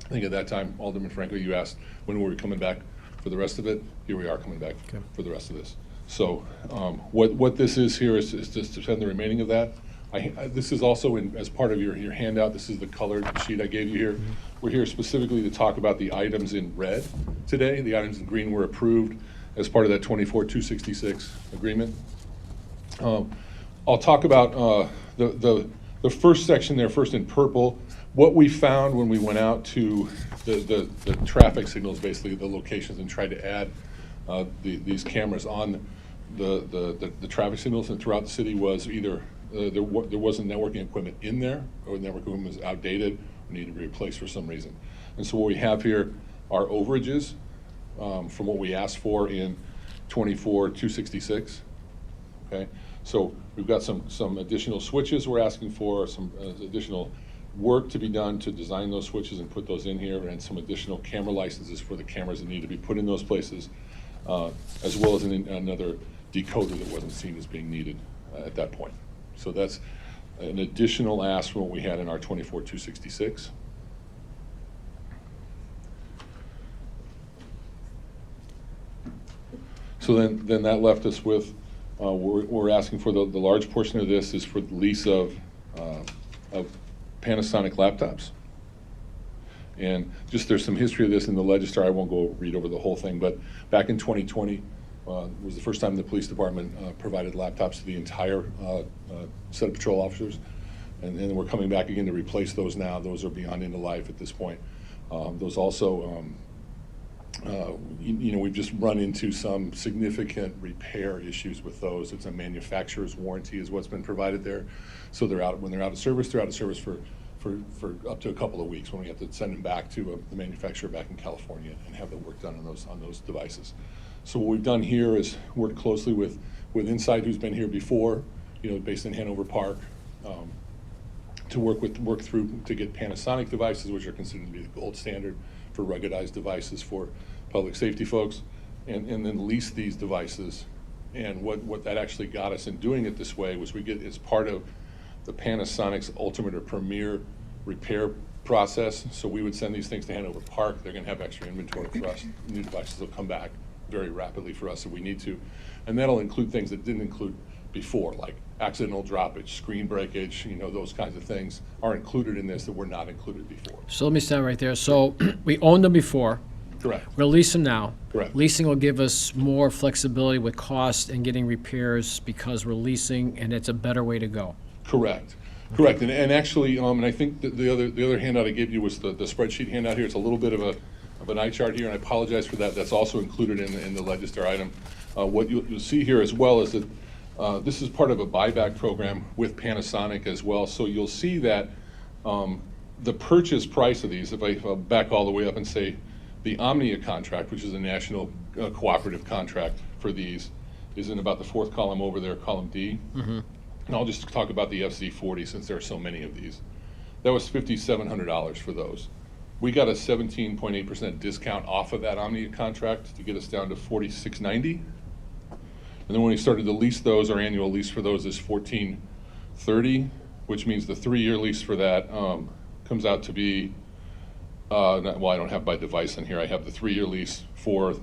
I think at that time, Alderman Franco, you asked when were we coming back for the rest of it. Here we are coming back for the rest of this. So what this is here is just to spend the remaining of that. This is also as part of your handout. This is the colored sheet I gave you here. We're here specifically to talk about the items in red today. The items in green were approved as part of that 24-266 agreement. I'll talk about the first section there, first in purple. What we found when we went out to the traffic signals, basically the locations, and tried to add these cameras on the traffic signals and throughout the city was either there wasn't networking equipment in there, or the networking equipment was outdated, or needed to be replaced for some reason. And so what we have here are overages from what we asked for in 24-266. Okay, so we've got some additional switches we're asking for, some additional work to be done to design those switches and put those in here, and some additional camera licenses for the cameras that need to be put in those places, as well as another decoder that wasn't seen as being needed at that point. So that's an additional ask from what we had in our 24-266. So then that left us with, we're asking for the large portion of this is for the lease of Panasonic laptops. And just there's some history of this in the Register. I won't go read over the whole thing, but back in 2020 was the first time the police department provided laptops to the entire set of patrol officers. And then we're coming back again to replace those now. Those are beyond end of life at this point. Those also, we've just run into some significant repair issues with those. It's a manufacturer's warranty is what's been provided there. So when they're out of service, they're out of service for up to a couple of weeks, when we have to send them back to the manufacturer back in California and have the work done on those devices. So what we've done here is worked closely with Insight, who's been here before, based in Hanover Park, to work through to get Panasonic devices, which are considered to be the gold standard for ruggedized devices for public safety folks, and then lease these devices. And what that actually got us in doing it this way was it's part of the Panasonic's ultimate or premier repair process. So we would send these things to Hanover Park. They're going to have extra inventory for us. New devices will come back very rapidly for us if we need to. And that'll include things that didn't include before, like accidental droppage, screen breakage, those kinds of things are included in this that were not included before. So let me stop right there. So we owned them before. Correct. We'll lease them now. Correct. Leasing will give us more flexibility with cost and getting repairs because we're leasing, and it's a better way to go. Correct. Correct. And actually, and I think that the other handout I gave you was the spreadsheet handout here. It's a little bit of an eye chart here, and I apologize for that. That's also included in the Register item. What you'll see here as well is that this is part of a buyback program with Panasonic as well. So you'll see that the purchase price of these, if I back all the way up and say the Omnia contract, which is a national cooperative contract for these, is in about the fourth column over there, column D. Mm-hmm. And I'll just talk about the FC40 since there are so many of these. That was $5,700 for those. We got a 17.8% discount off of that Omnia contract to get us down to $4,690. And then when we started to lease those, our annual lease for those is $1,430, which means the 3-year lease for that comes out to be, I don't have my device in here. I have the 3-year lease for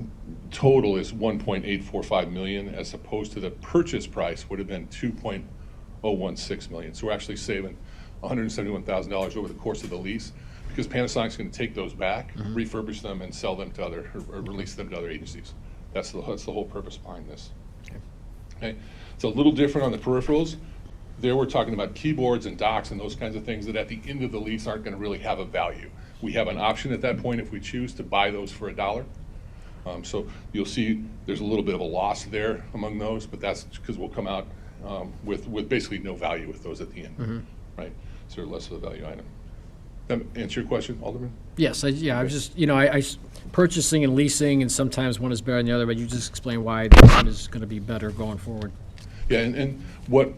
total is $1.845 million, as opposed to the purchase price would have been $2.016 million. So we're actually saving $171,000 over the course of the lease, because Panasonic's going to take those back, refurbish them, and sell them to or release them to other agencies. That's the whole purpose behind this. Okay, it's a little different on the peripherals. There we're talking about keyboards and docks and those kinds of things that at the end of the lease aren't going to really have a value. We have an option at that point if we choose to buy those for $1. So you'll see there's a little bit of a loss there among those, but that's because we'll come out with basically no value with those at the end, right? So they're less of a value item. That answer your question, Alderman? Yes, I was just, purchasing and leasing, and sometimes one is better than the other, but you just explained why this one is going to be better going forward. Yeah, and what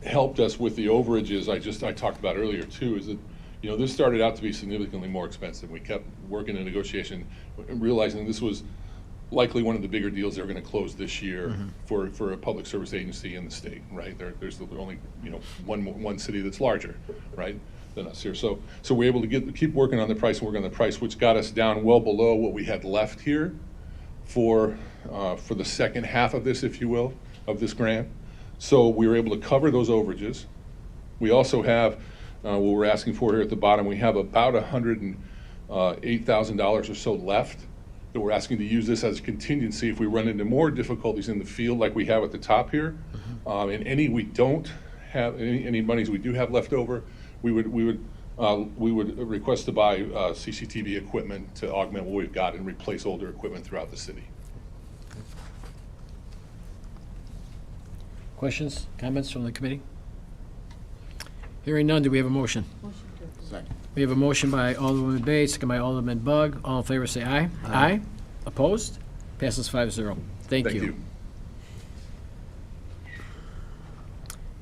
helped us with the overages I talked about earlier too is that this started out to be significantly more expensive. We kept working in negotiation, realizing this was likely one of the bigger deals they were going to close this year for a public service agency in the state, right? There's only one city that's larger, right, than us here. So we're able to keep working on the price and work on the price, which got us down well below what we had left here for the second half of this, if you will, of this grant. So we were able to cover those overages. We also have what we're asking for here at the bottom. We have about $108,000 or so left that we're asking to use this as a contingency if we run into more difficulties in the field like we have at the top here. And any we don't have, any monies we do have left over, we would request to buy CCTV equipment to augment what we've got and replace older equipment throughout the city. Questions, comments from the committee? Hearing none, do we have a motion? Second. We have a motion by Alderwoman Bay, second by Alderman Bug. All in favor, say aye. Aye. Opposed? Passes 5-0. Thank you.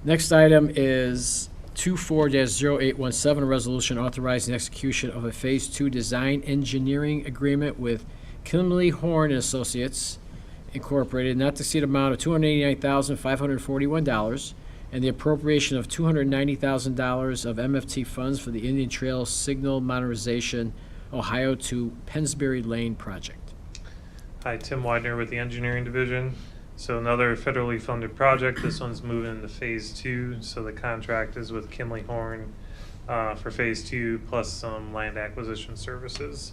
Next item is 24-0817, a resolution authorizing the execution of a Phase 2 design engineering agreement with Kimley Horn and Associates Incorporated, not to exceed amount of $289,541, and the appropriation of $290,000 of MFT funds for the Indian Trail Signal Modernization Ohio to Pensbury Lane project. Hi, Tim Widener with the Engineering Division. So another federally funded project. This one's moving into Phase 2. So the contract is with Kimley Horn for Phase 2 plus some land acquisition services.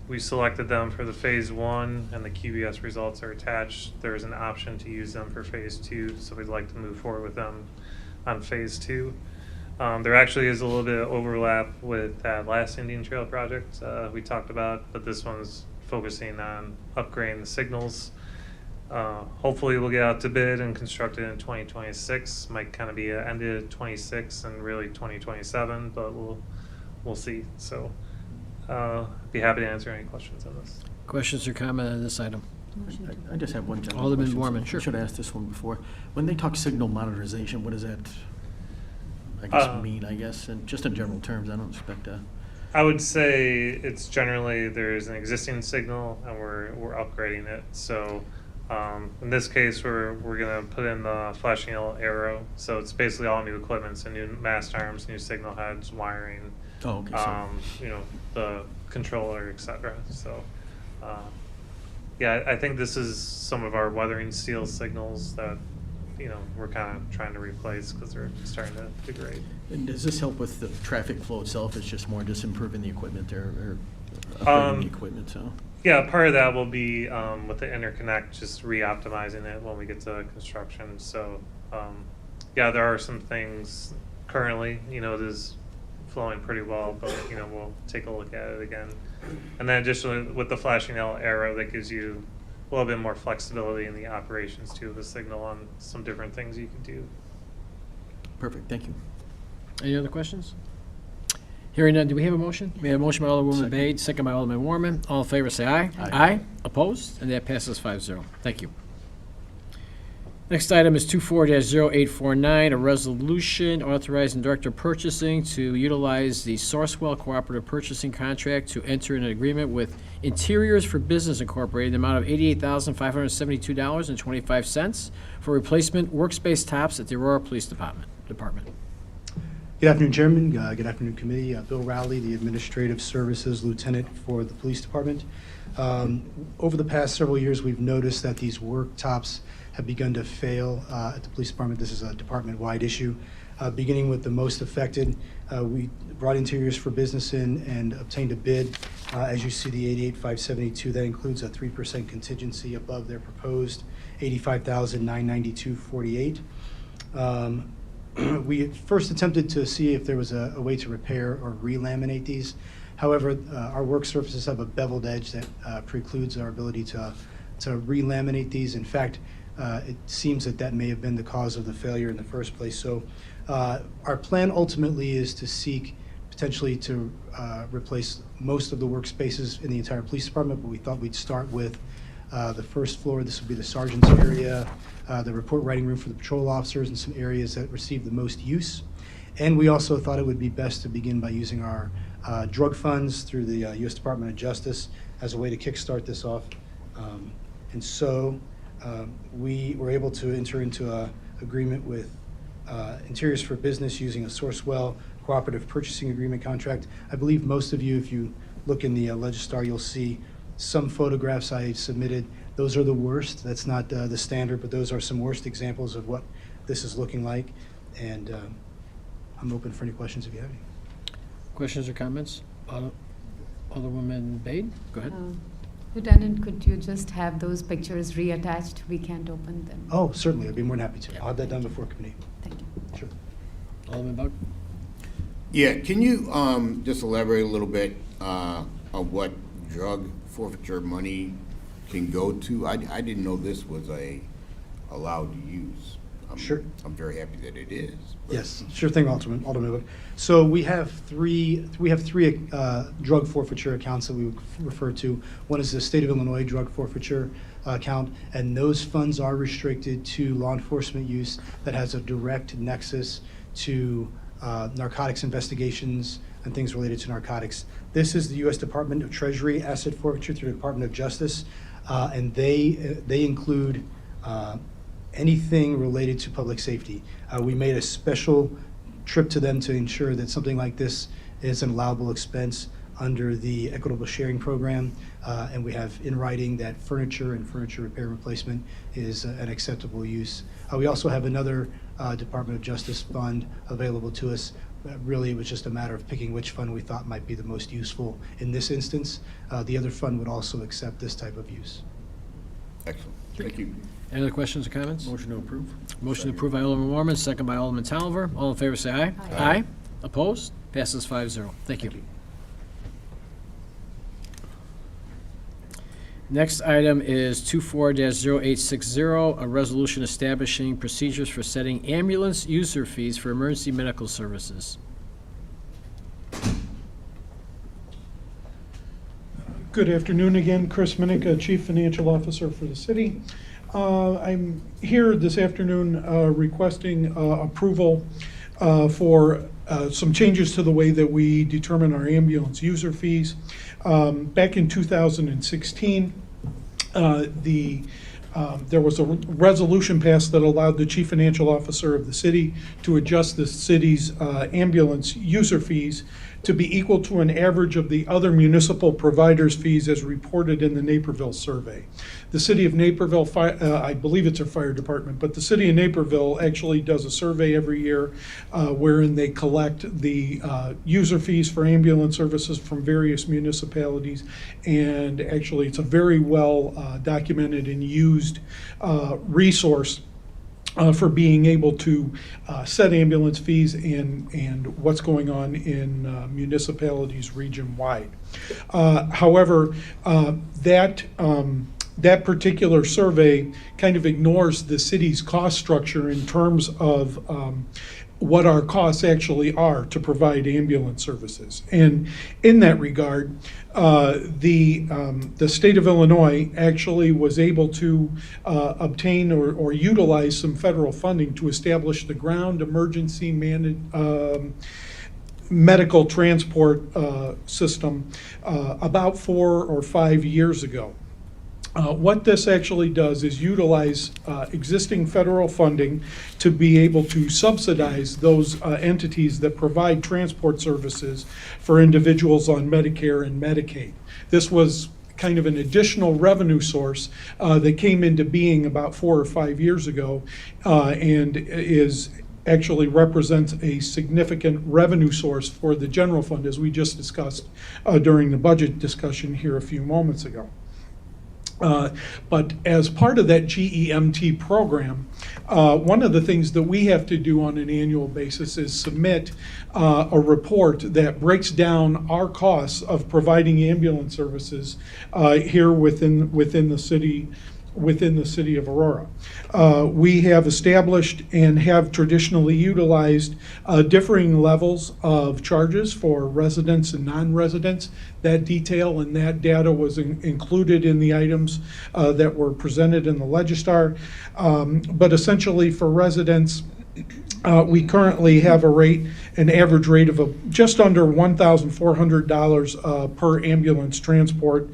We selected them for the Phase 1 and the QBS results are attached. There's an option to use them for Phase 2, so we'd like to move forward with them on Phase 2. There actually is a little bit of overlap with that last Indian Trail project we talked about, but this one's focusing on upgrading the signals. Hopefully we'll get out to bid and construct it in 2026. Might kind of be an end of 26 and really 2027, but we'll see. So be happy to answer any questions on this. Questions or comment on this item? I just have one general Alderman question. Mormon, I sure. should have asked this one before. When they talk signal modernization, what does that, I guess, mean, I guess? And just in general terms, I don't expect a... I would say it's generally there's an existing signal and we're upgrading it. So in this case, we're gonna put in the flashing yellow arrow. So it's basically all new equipment, so new mast arms, new signal heads, wiring, Oh, okay, so, you know, the controller, etc. So yeah, I think this is some of our weathering steel signals that, you know, we're kind of trying to replace because they're starting to degrade. and does this help with the traffic flow itself? It's just more just improving the equipment or upgrading the equipment, so? Yeah, part of that will be with the interconnect, just re-optimizing it when we get to construction. So, yeah, there are some things currently, you know, it is flowing pretty well, but, you know, we'll take a look at it again. And then additionally, with the flashing yellow arrow, that gives you a little bit more flexibility in the operations too, of the signal on some different things you can do. Perfect, thank you. Any other questions? Hearing none, do we have a motion? We have a motion by Alderwoman Second. Bade, second by Alderman Warman. All in favor, say aye. Aye. Opposed? And that passes 5-0. Thank you. Next item is 24-0849, a resolution authorizing Director of Purchasing to utilize the Sourcewell Cooperative Purchasing Contract to enter an agreement with Interiors for Business Incorporated in the amount of $88,572.25 for replacement workspace tops at the Aurora Police Department. Good afternoon, Chairman. Good afternoon, Committee. Bill Rowley, the Administrative Services Lieutenant for the Police Department. Over the past several years, we've noticed that these worktops have begun to fail at the Police Department. This is a department-wide issue. Beginning with the most affected, we brought Interiors for Business in and obtained a bid. As you see, the 88,572, that includes a 3% contingency above their proposed $85,992.48. We first attempted to see if there was a way to repair or relaminate these. However, our work surfaces have a beveled edge that precludes our ability to relaminate these. In fact, it seems that may have been the cause of the failure in the first place. So our plan ultimately is to seek potentially to replace most of the workspaces in the entire police department, but we thought we'd start with the first floor. This would be the sergeant's area, the report writing room for the patrol officers, and some areas that receive the most use. And we also thought it would be best to begin by using our drug funds through the U.S. Department of Justice as a way to kickstart this off. And so we were able to enter into an agreement with Interiors for Business using a Sourcewell Cooperative Purchasing Agreement contract. I believe most of you, if you look in the Legistar, you'll see some photographs I submitted. Those are the worst. That's not the standard, but those are some worst examples of what this is looking like. And I'm open for any questions if you have any. Questions or comments? Alderwoman Bade, go ahead. Lieutenant, could you just have those pictures reattached? We can't open them. Oh, certainly. I'd be more than happy to. I'll have that done before committee. Thank you. Sure. Alderman Bug? Yeah, can you just elaborate a little bit on what drug forfeiture money can go to? I didn't know this was a allowed to use. Sure. I'm very happy that it is. but- Yes, sure thing, Alderman Wood. So we have three drug forfeiture accounts that we would refer to. One is the State of Illinois drug forfeiture account, and those funds are restricted to law enforcement use that has a direct nexus to narcotics investigations and things related to narcotics. This is the U.S. Department of Treasury asset forfeiture through the Department of Justice, and they include anything related to public safety. We made a special trip to them to ensure that something like this is an allowable expense under the Equitable Sharing Program, and we have in writing that furniture and furniture repair and replacement is an acceptable use. We also have another Department of Justice fund available to us. Really, it was just a matter of picking which fund we thought might be the most useful in this instance. The other fund would also accept this type of use. Excellent. Thank you. Any other questions or comments? Motion to approve. Motion approved by Alderman Mormon, second by Alderman Tolliver. All in favor, say aye. Aye. Opposed? Passes 5-0. Thank you. Next item is 24-0860, a resolution establishing procedures for setting ambulance user fees for emergency medical services. Good afternoon again, Chris Minnick, Chief Financial Officer for the city. I'm here this afternoon requesting approval for some changes to the way that we determine our ambulance user fees. Back in 2016, there was a resolution passed that allowed the Chief Financial Officer of the city to adjust the city's ambulance user fees to be equal to an average of the other municipal providers' fees as reported in the Naperville survey. The city of Naperville, I believe it's our fire department, but the city of Naperville actually does a survey every year wherein they collect the user fees for ambulance services from various municipalities. And actually, it's a very well documented and used resource for being able to set ambulance fees and what's going on in municipalities region-wide. However, that particular survey kind of ignores the city's cost structure in terms of what our costs actually are to provide ambulance services. And in that regard, the state of Illinois actually was able to obtain or utilize some federal funding to establish the ground emergency medical transport system about 4 or 5 years ago. What this actually does is utilize existing federal funding to be able to subsidize those entities that provide transport services for individuals on Medicare and Medicaid. This was kind of an additional revenue source that came into being about 4 or 5 years ago and actually represents a significant revenue source for the general fund, as we just discussed during the budget discussion here a few moments ago. But as part of that GEMT program, one of the things that we have to do on an annual basis is submit a report that breaks down our costs of providing ambulance services here within the city of Aurora. We have established and have traditionally utilized differing levels of charges for residents and non-residents. That detail and that data was included in the items that were presented in the Legistar. But essentially for residents, we currently have an average rate of just under $1,400 per ambulance transport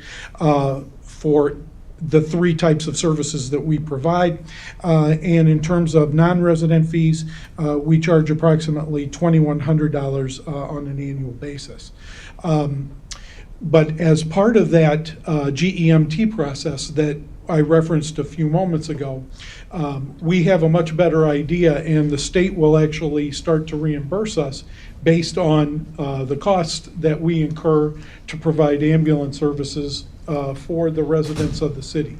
for the 3 types of services that we provide. And in terms of non-resident fees, we charge approximately $2,100 on an annual basis. But as part of that GEMT process that I referenced a few moments ago, we have a much better idea, and the state will actually start to reimburse us based on the cost that we incur to provide ambulance services for the residents of the city.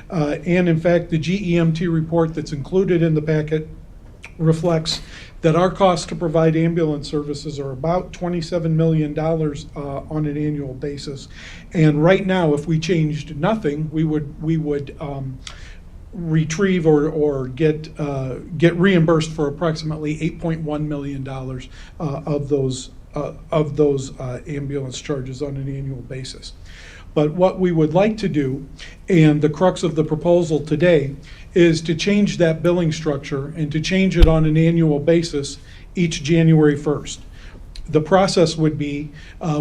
And in fact, the GEMT report that's included in the packet reflects that our costs to provide ambulance services are about $27 million on an annual basis. And right now, if we changed nothing, we would retrieve or get reimbursed for approximately $8.1 million of those ambulance charges on an annual basis. But what we would like to do, and the crux of the proposal today, is to change that billing structure and to change it on an annual basis each January 1st. The process would be,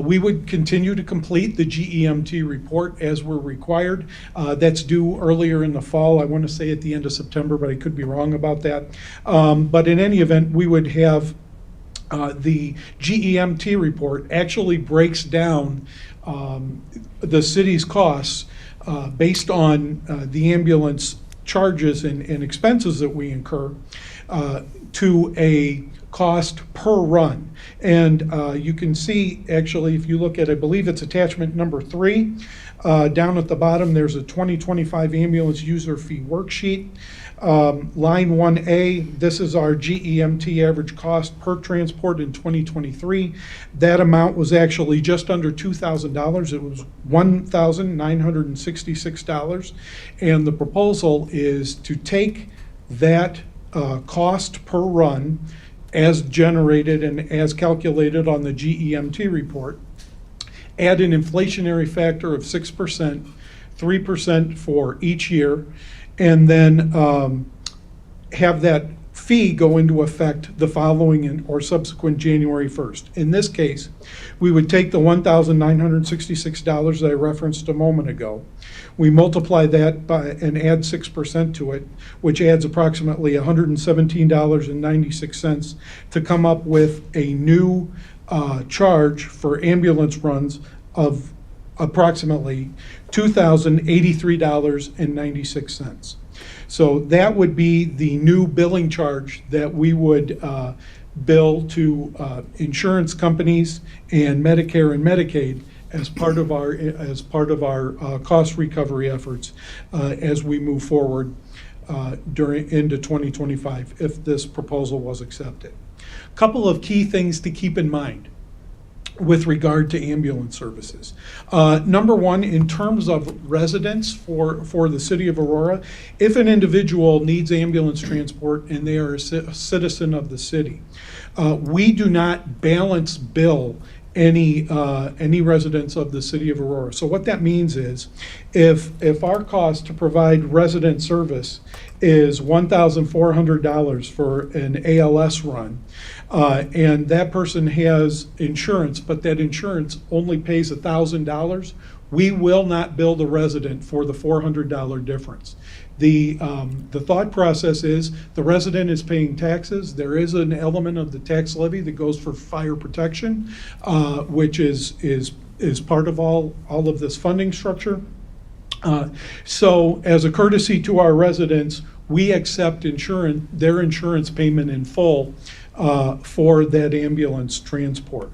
we would continue to complete the GEMT report as we're required. That's due earlier in the fall. I want to say at the end of September, but I could be wrong about that. But in any event, we would have the GEMT report actually breaks down the city's costs based on the ambulance charges and expenses that we incur to a cost per run. And you can see, actually, if you look at, I believe it's attachment number 3, down at the bottom, there's a 2025 ambulance user fee worksheet. Line 1A, this is our GEMT average cost per transport in 2023. That amount was actually just under $2,000. It was $1,966. And the proposal is to take that cost per run as generated and as calculated on the GEMT report, add an inflationary factor of 6%, 3% for each year, and then have that fee go into effect the following or subsequent January 1st. In this case, we would take the $1,966 that I referenced a moment ago. We multiply that by and add 6% to it, which adds approximately $117.96 to come up with a new charge for ambulance runs of approximately $2,083.96. So that would be the new billing charge that we would bill to insurance companies and Medicare and Medicaid as part of our cost recovery efforts as we move forward into 2025 if this proposal was accepted. A couple of key things to keep in mind with regard to ambulance services. Number one, in terms of residents for the city of Aurora, if an individual needs ambulance transport and they are a citizen of the city, we do not balance bill any residents of the city of Aurora. So what that means is, if our cost to provide resident service is $1,400 for an ALS run, and that person has insurance, but that insurance only pays $1,000, we will not bill the resident for the $400 difference. The thought process is the resident is paying taxes. There is an element of the tax levy that goes for fire protection, which is part of all of this funding structure. So as a courtesy to our residents, we accept their insurance payment in full for that ambulance transport.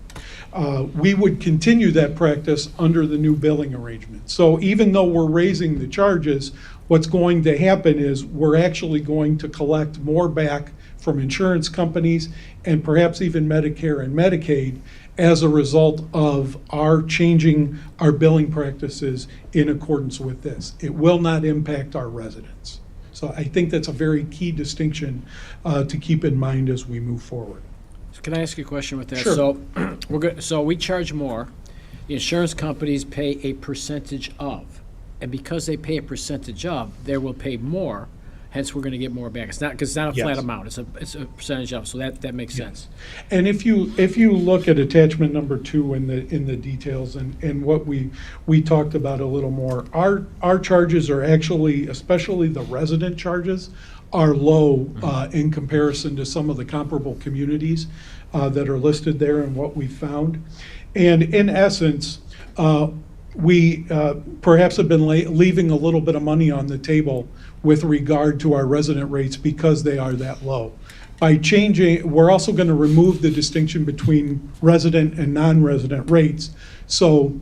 We would continue that practice under the new billing arrangement. So even though we're raising the charges, what's going to happen is we're actually going to collect more back from insurance companies and perhaps even Medicare and Medicaid as a result of our changing our billing practices in accordance with this. It will not impact our residents. So I think that's a very key distinction to keep in mind as we move forward. So can I ask you a question with that? Sure. So so we charge more. The insurance companies pay a percentage of, and because they pay a percentage of, they will pay more. Hence, we're going to get more back. It's not because it's not a flat Yes. amount. It's a percentage of. So that makes sense. And if you look at attachment number 2 in the details and what we talked about a little more, our charges are actually, especially the resident charges, are low in comparison to some of the comparable communities that are listed there and what we found. And in essence, we perhaps have been leaving a little bit of money on the table with regard to our resident rates because they are that low. By changing, we're also going to remove the distinction between resident and non-resident rates. So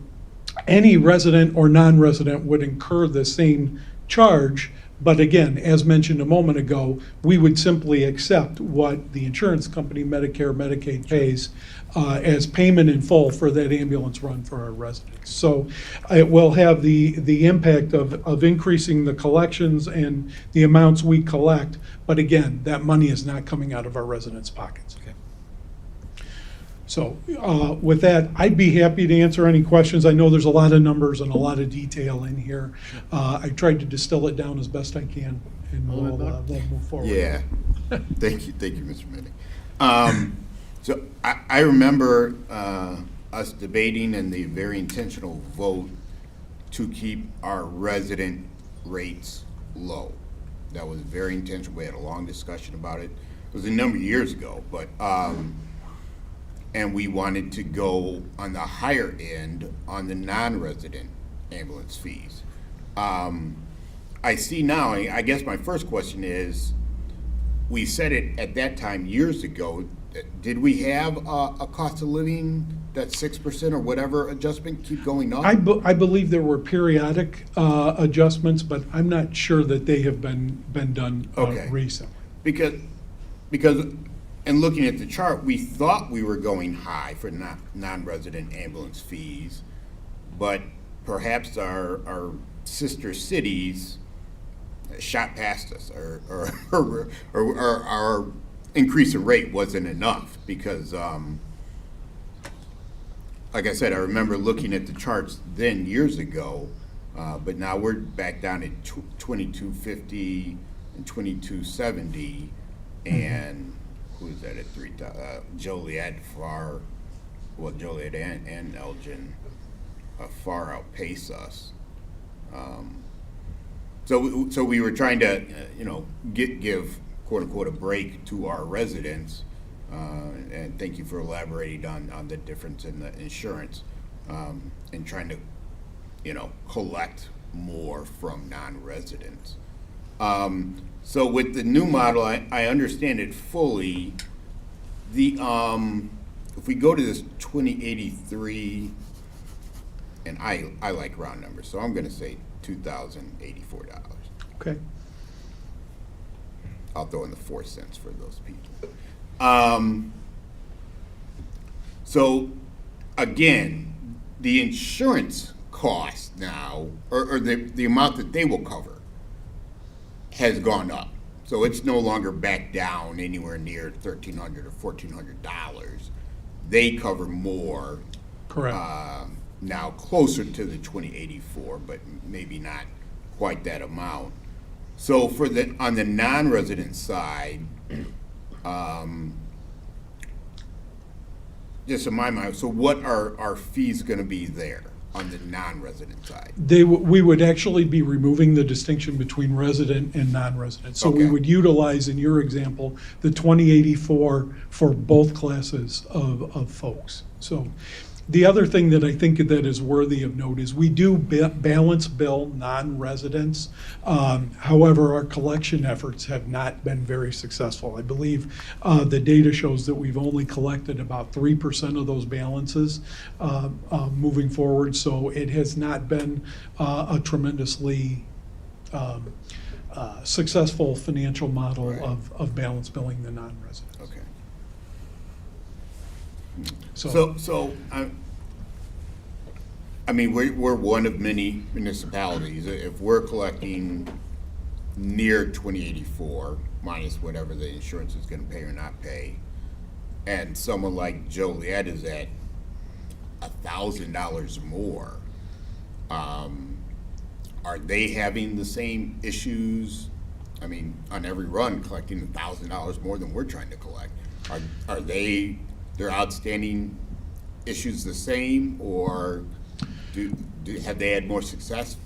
any resident or non-resident would incur the same charge But again, as mentioned a moment ago, we would simply accept what the insurance company, Medicare, Medicaid pays as payment in full for that ambulance run for our residents. So it will have the impact of increasing the collections and the amounts we collect. But again, that money is not coming out of our residents' pockets. Okay. So with that, I'd be happy to answer any questions. I know there's a lot of numbers and a lot of detail in here. I tried to distill it down as best I can, and we'll move forward. Yeah. Thank you, Mr. Minnick. So I remember us debating and the very intentional vote to keep our resident rates low. That was very intentional. We had a long discussion about it. It was a number of years ago, but and we wanted to go on the higher end on the non-resident ambulance fees. I see now, I guess my first question is, we said it at that time years ago, did we have a cost of living, that 6% or whatever adjustment keep going up? I believe there were periodic adjustments, but I'm not sure that they have been done Okay. recently. Because in looking at the chart, we thought we were going high for non-resident ambulance fees, but perhaps our sister cities shot past us, or our increase in rate wasn't enough, because like I said, I remember looking at the charts then years ago, but now we're back down at 2250 and 2270, and who's that at Joliet Joliet and Elgin far outpace us. So we were trying to, give quote unquote a break to our residents, and thank you for elaborating on the difference in the insurance, and trying to, collect more from non-residents. So with the new model, I understand it fully. If we go to this 2083, and I like round numbers, so I'm going to say $2,084. Okay. I'll throw in the 4 cents for those people. So again, the insurance cost now, or the amount that they will cover, has gone up. So it's no longer back down anywhere near $1,300 or $1,400. They cover more. Correct. Now closer to the 2084, but maybe not quite that amount. So on the non-resident side, just in my mind, so what are our fees going to be there on the non-resident side? We would actually be removing the distinction between resident and non-resident. So we Okay. would utilize, in your example, the 2084 for both classes of folks. So the other thing that I think that is worthy of note is we do balance bill non-residents. However, our collection efforts have not been very successful. I believe the data shows that we've only collected about 3% of those balances moving forward. So it has not been a tremendously successful financial model Right. of balance billing the non-residents. Okay. So I mean, we're one of many municipalities. If we're collecting near 2084, minus whatever the insurance is gonna pay or not pay, and someone like Joliet is at $1,000 more, are they having the same issues? I mean, on every run, collecting $1,000 more than we're trying to collect. Are their outstanding issues the same, or have they had more success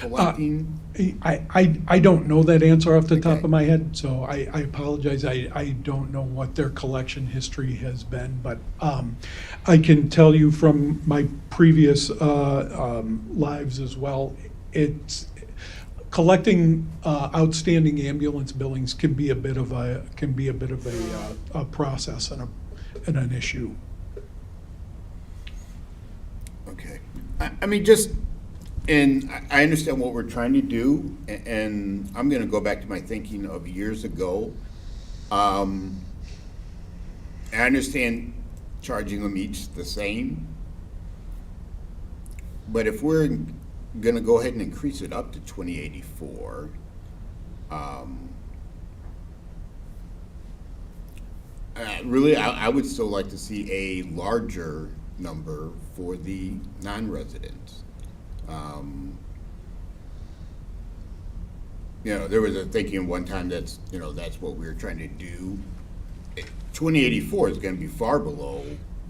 collecting? I don't know that answer off the top Okay. of my head, so I apologize. I don't know what their collection history has been, but I can tell you from my previous lives as well, it's collecting outstanding ambulance billings can be a bit of a process and an issue. Okay. I mean, just And I understand what we're trying to do, and I'm gonna go back to my thinking of years ago. I understand charging them each the same, but if we're gonna go ahead and increase it up to 2084, really, I would still like to see a larger number for the non-residents. There was a thinking one time that's what we were trying to do. 2084 is gonna be far below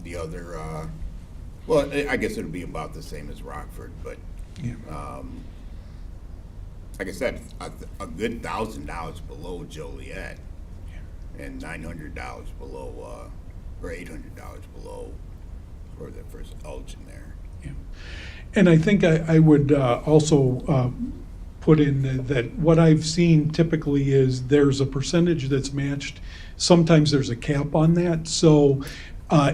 the other, well, I guess it'll be about the same as Rockford, but, Yeah. like I said, a good $1,000 below Joliet and $900 below, or $800 below for the first Elgin there. Yeah. And I think I would also put in that what I've seen typically is there's a percentage that's matched. Sometimes there's a cap on that. So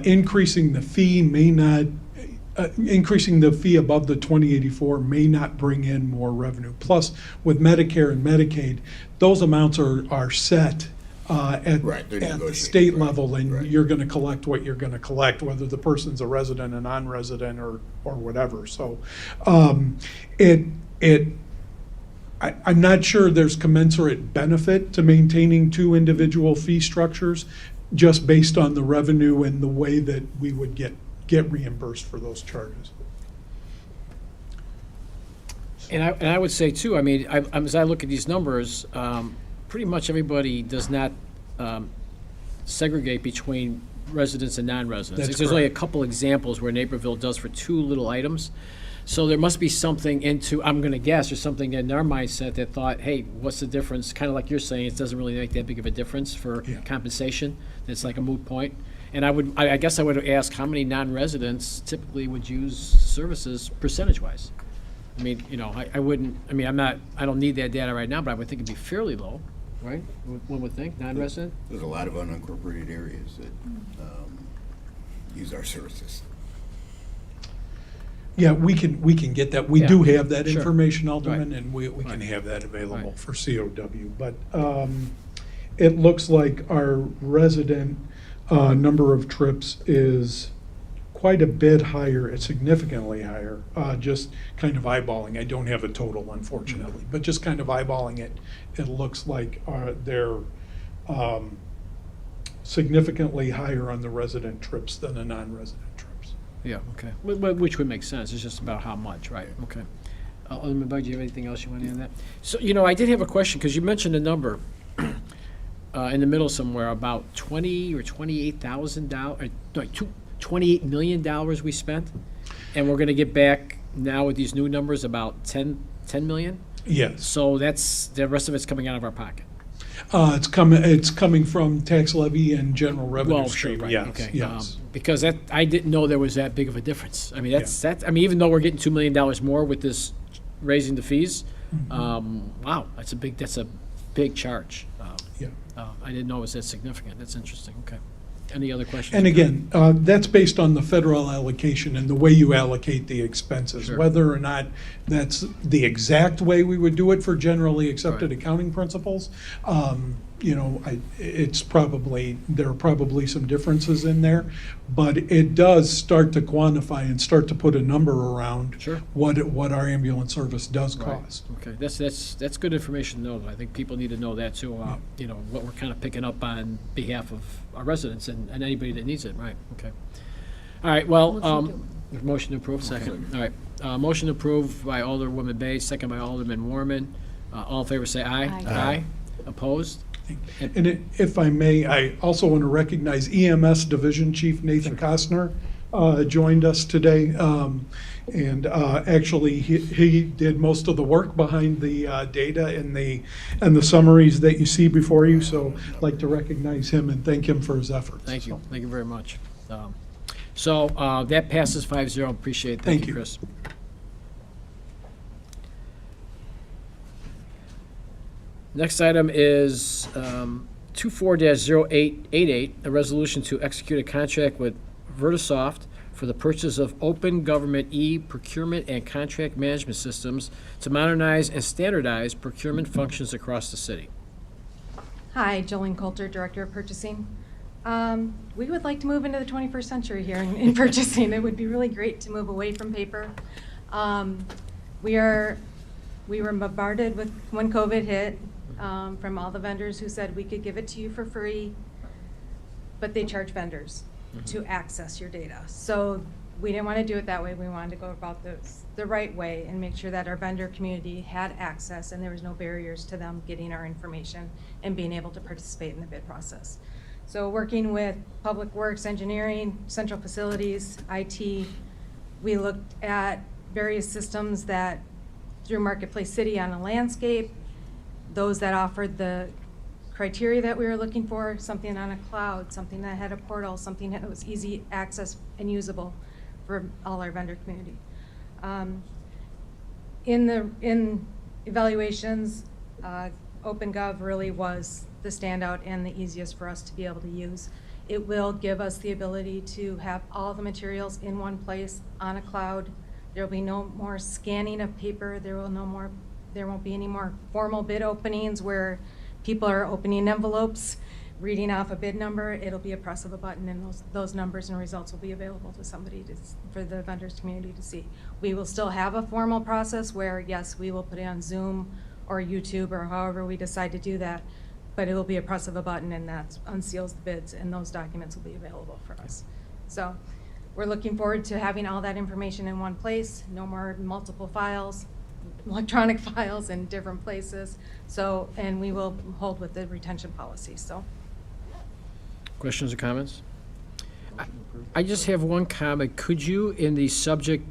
increasing the fee may not, increasing the fee above the 2084 may not bring in more revenue. Plus, with Medicare and Medicaid, those amounts are set at Right, they're the negotiated, state right, level, and right. you're going to collect what you're going to collect, whether the person's a resident, a non-resident, or whatever. So I'm not sure there's commensurate benefit to maintaining two individual fee structures just based on the revenue and the way that we would get reimbursed for those charges. And I would say too, I mean, as I look at these numbers, pretty much everybody does not segregate between residents and non-residents. That's There's only a correct. couple examples where Naperville does for two little items. So there must be something I'm gonna guess, or something in our mindset that thought, hey, what's the difference? Kind of like you're saying, it doesn't really make that big of a difference for Yeah. compensation. It's like a moot point. And I guess I would ask, how many non-residents typically would use services percentage-wise? I mean, I wouldn't, I mean, I don't need that data right now, but I would think it'd be fairly low, right? One would think, non-resident? There's a lot of unincorporated areas that use our services. Yeah, we can get that. We Yeah, do have that sure. information, Alderman, Right. and we can Right. have that available Right. for COW. But it looks like our resident number of trips is quite a bit higher, it's significantly higher, just kind of eyeballing. I don't have a total, unfortunately, but just kind of eyeballing it, it looks like they're significantly higher on the resident trips than the non-resident trips. Yeah, okay. Which would make sense, it's just about how much, right, okay. Alderman Bug, do you have anything else you want to add on that? So, I did have a question, because you mentioned a number in the middle somewhere, about $20,000 or $28,000, $28 million we spent, and we're gonna get back now with these new numbers about 10 million? Yes. So the rest of it's coming out of our pocket? It's coming from tax levy and general revenue Well, sure, stream, right, yes, okay. yes. Because I didn't know there was that big of a difference. I mean, I mean, even though we're getting $2 million more with this raising the fees, wow, that's a big charge. Yeah. I didn't know it was that significant. That's interesting, okay. Any other questions? And again, that's based on the federal allocation and the way you allocate the expenses. Sure. Whether or not that's the exact way we would do it for generally accepted Right. accounting principles, there are probably some differences in there, but it does start to quantify and start to put a number around Sure. what our ambulance service does Right. cost. Okay, that's good information to know. I think people need to know that too, what we're kind of picking up on behalf of our residents and anybody that needs it, right, okay. All right, well, motion to approve? Second. All right, motion approved by Alderwoman Bay, second by Alderman Warman. All in favor, say aye. Aye. Aye. Opposed? And if I may, I also want to recognize EMS Division Chief Nathan Costner joined us today. And actually, he did most of the work behind the data and the summaries that you see before you. So I'd like to recognize him and thank him for his efforts. Thank you, So, thank you very much. So that passes 5-0, appreciate it. Thank Thank you, you. Chris. Next item is 24-0888, a resolution to execute a contract with Vertisoft for the purchase of open government e-procurement and contract management systems to modernize and standardize procurement functions across the city. Hi, Jolene Coulter, Director of Purchasing. We would like to move into the 21st century here in purchasing. It would be really great to move away from paper. We were bombarded with, when COVID hit, from all the vendors who said we could give it to you for free, but they charge vendors to access your data. So we didn't want to do it that way. We wanted to go about this the right way and make sure that our vendor community had access and there was no barriers to them getting our information and being able to participate in the bid process. So working with Public Works, Engineering, Central Facilities, IT, we looked at various systems that through Marketplace City on a landscape, those that offered the criteria that we were looking for, something on a cloud, something that had a portal, something that was easy access and usable for all our vendor community. In evaluations, OpenGov really was the standout and the easiest for us to be able to use. It will give us the ability to have all the materials in one place on a cloud. There will be no more scanning of paper. There won't be any more formal bid openings where people are opening envelopes, reading off a bid number. It'll be a press of a button and those numbers and results will be available to somebody for the vendors community to see. We will still have a formal process where, yes, we will put it on Zoom or YouTube or however we decide to do that, but it will be a press of a button and that unseals the bids and those documents will be available for us. So we're looking forward to having all that information in one place, no more multiple files, electronic files in different places. So, and we will hold with the retention policy, so. Questions or comments? I just have one comment. Could you, in the subject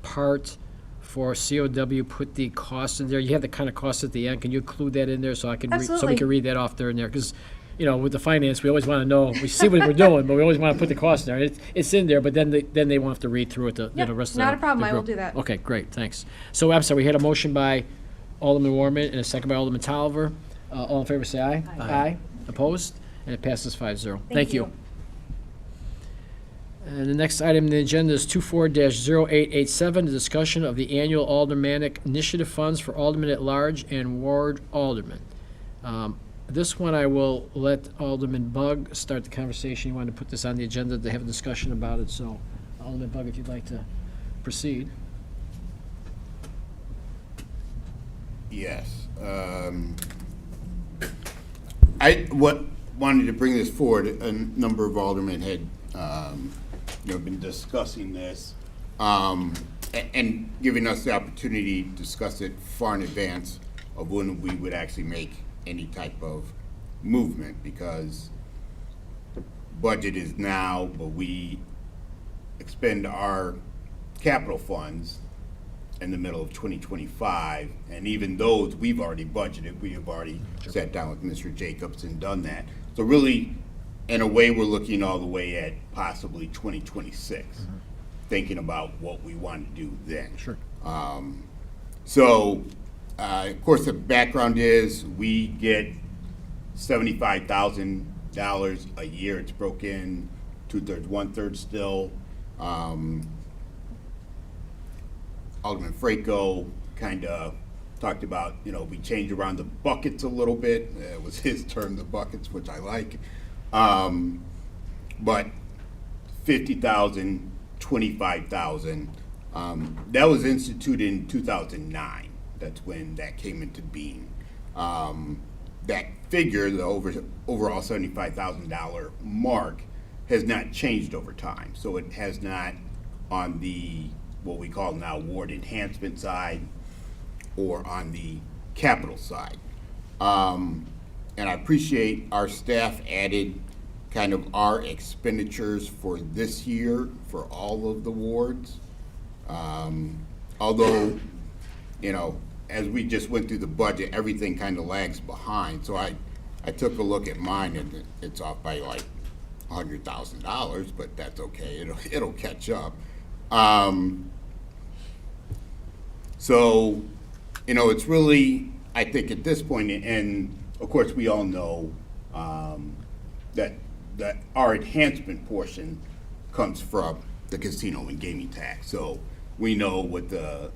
part for COW, put the cost in there? You have the kind of cost at the end. Can you include that in there so I can so we Absolutely. can read that off there and there? Because, you know, with the finance, we always want to know, we see what we're doing, but we always want to put the cost in there. It's in there, but then they won't have to read through it, the Yep, rest of not the a problem. the I will group. do that. Okay, great, thanks. So, I'm sorry, we had a motion by Alderman Warman and a second by Alderman Tolliver. All in favor, say aye. Aye. Opposed? And it passes 5-0. Thank you. And the next item on the agenda is 24-0887, the discussion of the annual aldermanic initiative funds for aldermen at large and ward aldermen. This one I will let Alderman Bug start the conversation. He wanted to put this on the agenda to have a discussion about it, so Alderman Bug, if you'd like to proceed. Yes. I wanted to bring this forward. A number of aldermen had been discussing this and giving us the opportunity to discuss it far in advance of when we would actually make any type of movement, because budget is now, but we expend our capital funds in the middle of 2025, and even those we've already budgeted. We have already sat down with Mr. Jacobs and done that. So really, in a way, we're looking all the way at possibly 2026, thinking about what we want to do then. Sure. Of course, the background is we get $75,000 a year. It's broken 2/3, 1/3 still. Alderman Franco kind of talked about, we changed around the buckets a little bit. It was his term, the buckets, which I like. But 50,000, 25,000, that was instituted in 2009. That's when that came into being. That figure, the overall $75,000 mark, has not changed over time. So it has not on the, what we call now, ward enhancement side or on the capital side. And I appreciate our staff added kind of our expenditures for this year for all of the wards. Although, as we just went through the budget, everything kind of lags behind. So I took a look at mine and it's off by like $100,000, but that's okay. It'll catch up. It's really, I think at this point, and of course we all know that our enhancement portion comes from the casino and gaming tax. So we know what the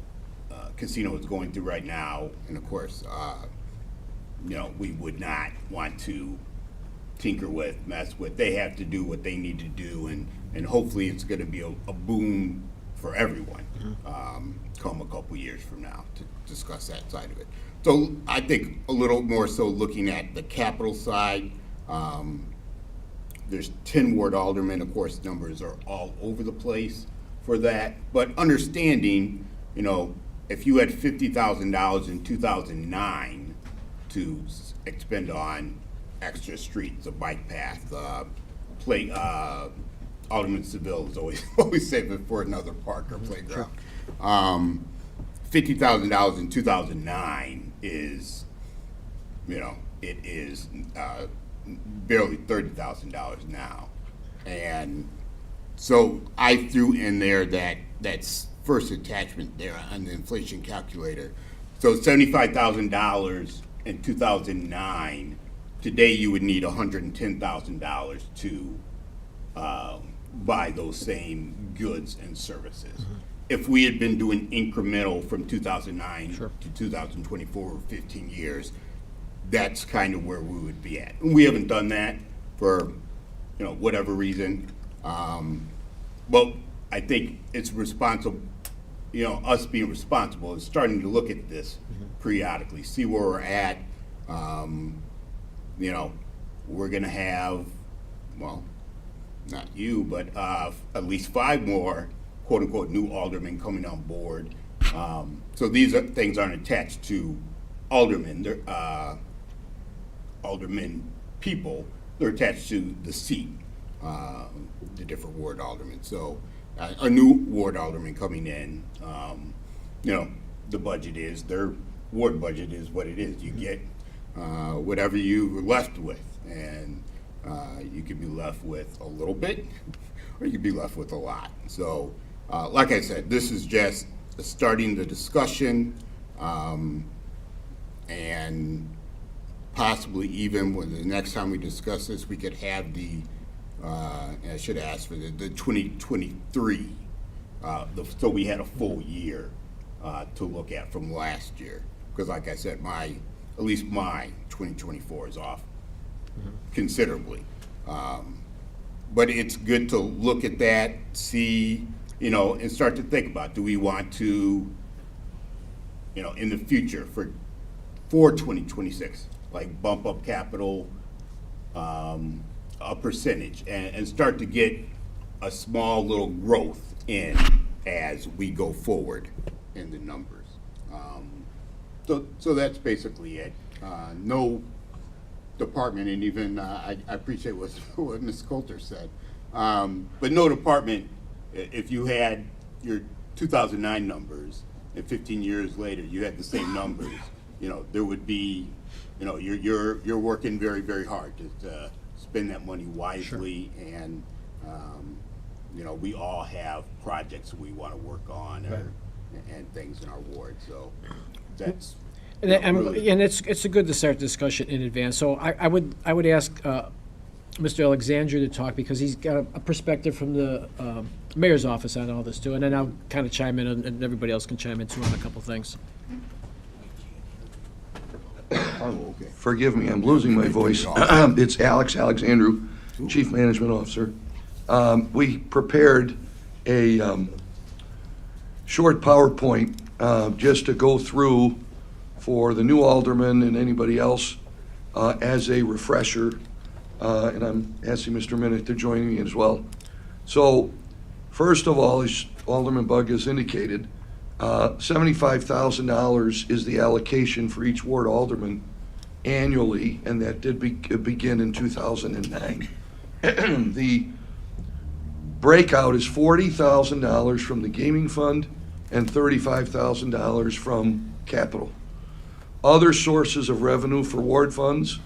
casino is going through right now, and of course, we would not want to tinker with, mess with. They have to do what they need to do, and hopefully it's going to be a boom for everyone come a couple years from now to discuss that side of it. So I think a little more so looking at the capital side. There's 10 ward aldermen. Of course, numbers are all over the place for that, but understanding, if you had $50,000 in 2009 to expend on extra streets, a bike path, Alderman Seville is always saving for another park or playground. $50,000 in 2009 is, it is barely $30,000 now. And so I threw in there that's first attachment there on the inflation calculator. So $75,000 in 2009, today you would need $110,000 to buy those same goods and services. If we had been doing incremental from 2009 to 2024, 15 years, that's kind of where we would be at. And we haven't done that for, whatever reason. But I think it's responsible, us being responsible is starting to look at this periodically, see where we're at. We're gonna have, well, not you, but at least 5 more quote unquote new aldermen coming on board. So these things aren't attached to aldermen. They're aldermen people. They're attached to the seat, the different ward aldermen. So a new ward alderman coming in, the budget is, their ward budget is what it is. You get whatever you were left with, and you could be left with a little bit, or you could be left with a lot. So, like I said, this is just starting the discussion, and possibly even when the next time we discuss this, we could have and I should ask for the 2023, so we had a full year to look at from last year. Because like I said, at least my 2024 is off considerably. But it's good to look at that, see, and start to think about, do we want to, in the future for 2026, like bump up capital a percentage and start to get a small little growth in as we go forward in the numbers. So that's basically it. No department, and even I appreciate what Ms. Coulter said, but no department, if you had your 2009 numbers and 15 years later you had the same numbers, there would be, you're working very, very hard to spend that money wisely. Sure. And we all have projects we want to work on, and things in our ward. So that's and it's a good to start discussion in advance. So I would ask Mr. Alexandru to talk, because he's got a perspective from the mayor's office on all this too, and then I'll kind of chime in, and everybody else can chime in too on a couple things. Forgive me, I'm losing my voice. It's Alexandru, Chief Management Officer. We prepared a short PowerPoint just to go through for the new alderman and anybody else as a refresher. And I'm asking Mr. Minnick to join me as well. So, first of all, as Alderman Bugg has indicated, $75,000 is the allocation for each ward alderman annually, and that did begin in 2009. The breakout is $40,000 from the gaming fund and $35,000 from capital. Other sources of revenue for ward funds,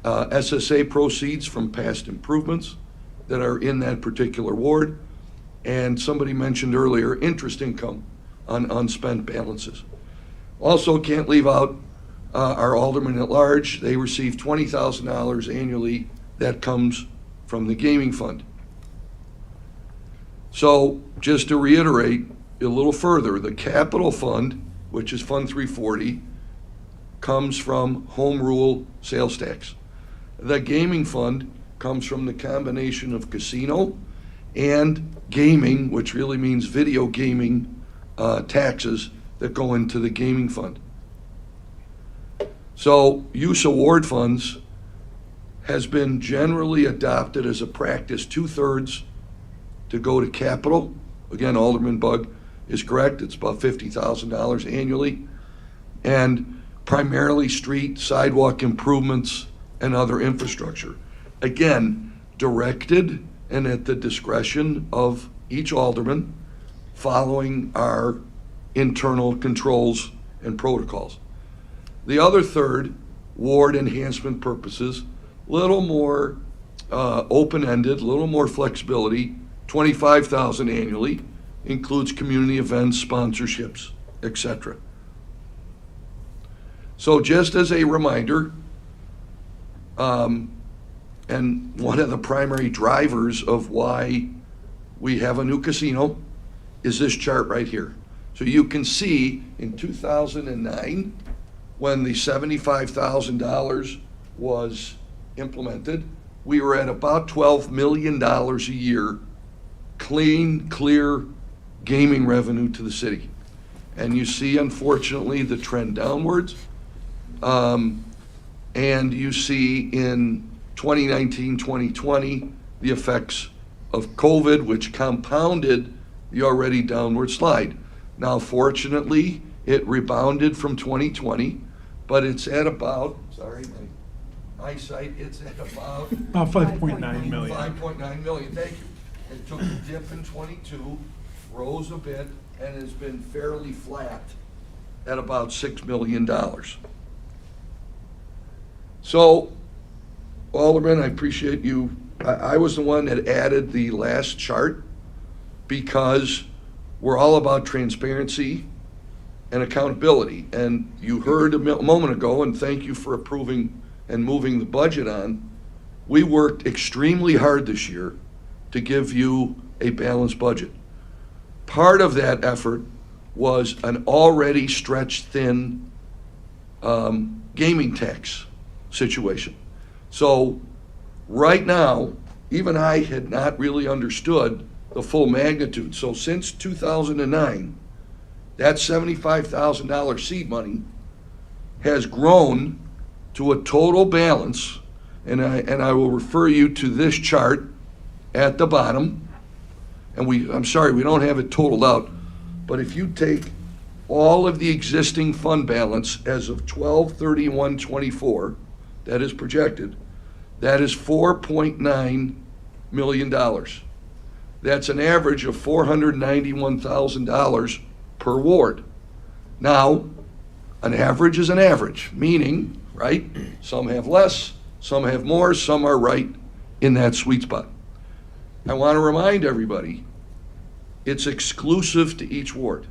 SSA proceeds from past improvements that are in that particular ward, and somebody mentioned earlier interest income on unspent balances. Also, can't leave out our aldermen at large. They receive $20,000 annually that comes from the gaming fund. So just to reiterate a little further, the capital fund, which is Fund 340, comes from home rule sales tax. The gaming fund comes from the combination of casino and gaming, which really means video gaming taxes that go into the gaming fund. So use award funds has been generally adopted as a practice, 2/3 to go to capital. Again, Alderman Bug is correct, it's about $50,000 annually. And primarily street, sidewalk improvements, and other infrastructure. Again, directed and at the discretion of each alderman, following our internal controls and protocols. The other third, ward enhancement purposes, little more open-ended, little more flexibility, $25,000 annually, includes community events, sponsorships, etc. So just as a reminder, and one of the primary drivers of why we have a new casino is this chart right here. So you can see in 2009, when the $75,000 was implemented, we were at about $12 million a year, clean, clear gaming revenue to the city. And you see, unfortunately, the trend downwards. And you see in 2019, 2020, the effects of COVID, which compounded the already downward slide. Now, fortunately, it rebounded from 2020, but it's at about, sorry, my eyesight, it's at about About 5.9 million. 5.9 million, thank you. It took a dip in 22, rose a bit, and has been fairly flat at about $6 million. So, Alderman, I appreciate you. I was the one that added the last chart because we're all about transparency and accountability. And you heard a moment ago, and thank you for approving and moving the budget on, we worked extremely hard this year to give you a balanced budget. Part of that effort was an already stretched thin gaming tax situation. So right now, even I had not really understood the full magnitude. So since 2009, that $75,000 seed money has grown to a total balance, and I will refer you to this chart at the bottom. And I'm sorry, we don't have it totaled out, but if you take all of the existing fund balance as of 12/31/24, that is projected, that is $4.9 million. That's an average of $491,000 per ward. Now, an average is an average, meaning, right, some have less, some have more, some are right in that sweet spot. I want to remind everybody, it's exclusive to each ward.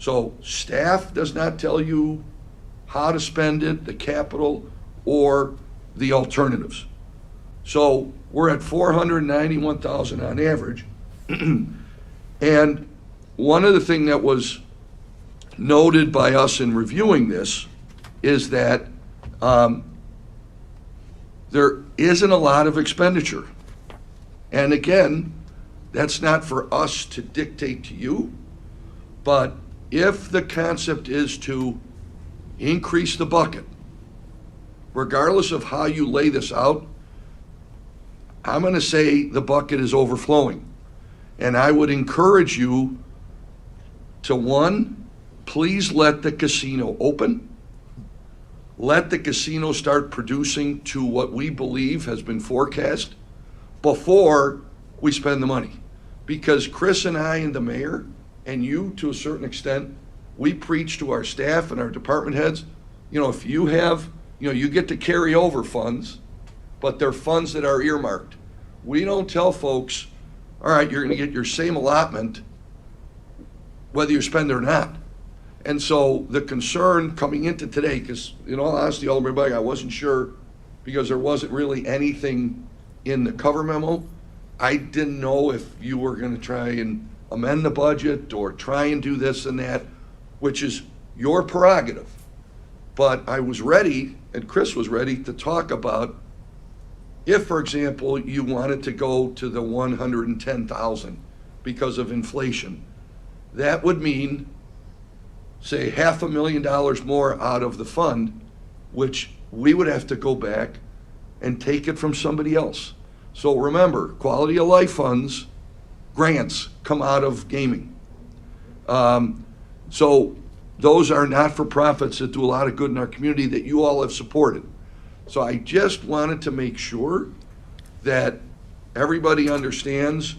So staff does not tell you how to spend it, the capital, or the alternatives. So we're at $491,000 on average. And one of the things that was noted by us in reviewing this is that there isn't a lot of expenditure. And again, that's not for us to dictate to you, but if the concept is to increase the bucket, regardless of how you lay this out, I'm going to say the bucket is overflowing. And I would encourage you to, one, please let the casino open. Let the casino start producing to what we believe has been forecast before we spend the money. Because Chris and I and the mayor, and you to a certain extent, we preach to our staff and our department heads, if you have, you get to carry over funds, but they're funds that are earmarked. We don't tell folks, all right, you're going to get your same allotment whether you spend it or not. And so the concern coming into today, because in all honesty, Alderman Bugg, I wasn't sure because there wasn't really anything in the cover memo. I didn't know if you were gonna try and amend the budget or try and do this and that, which is your prerogative. But I was ready, and Chris was ready, to talk about if, for example, you wanted to go to the 110,000 because of inflation. That would mean, say, $500,000 more out of the fund, which we would have to go back and take it from somebody else. So remember, quality of life funds, grants come out of gaming. So those are not-for-profits that do a lot of good in our community that you all have supported. So I just wanted to make sure that everybody understands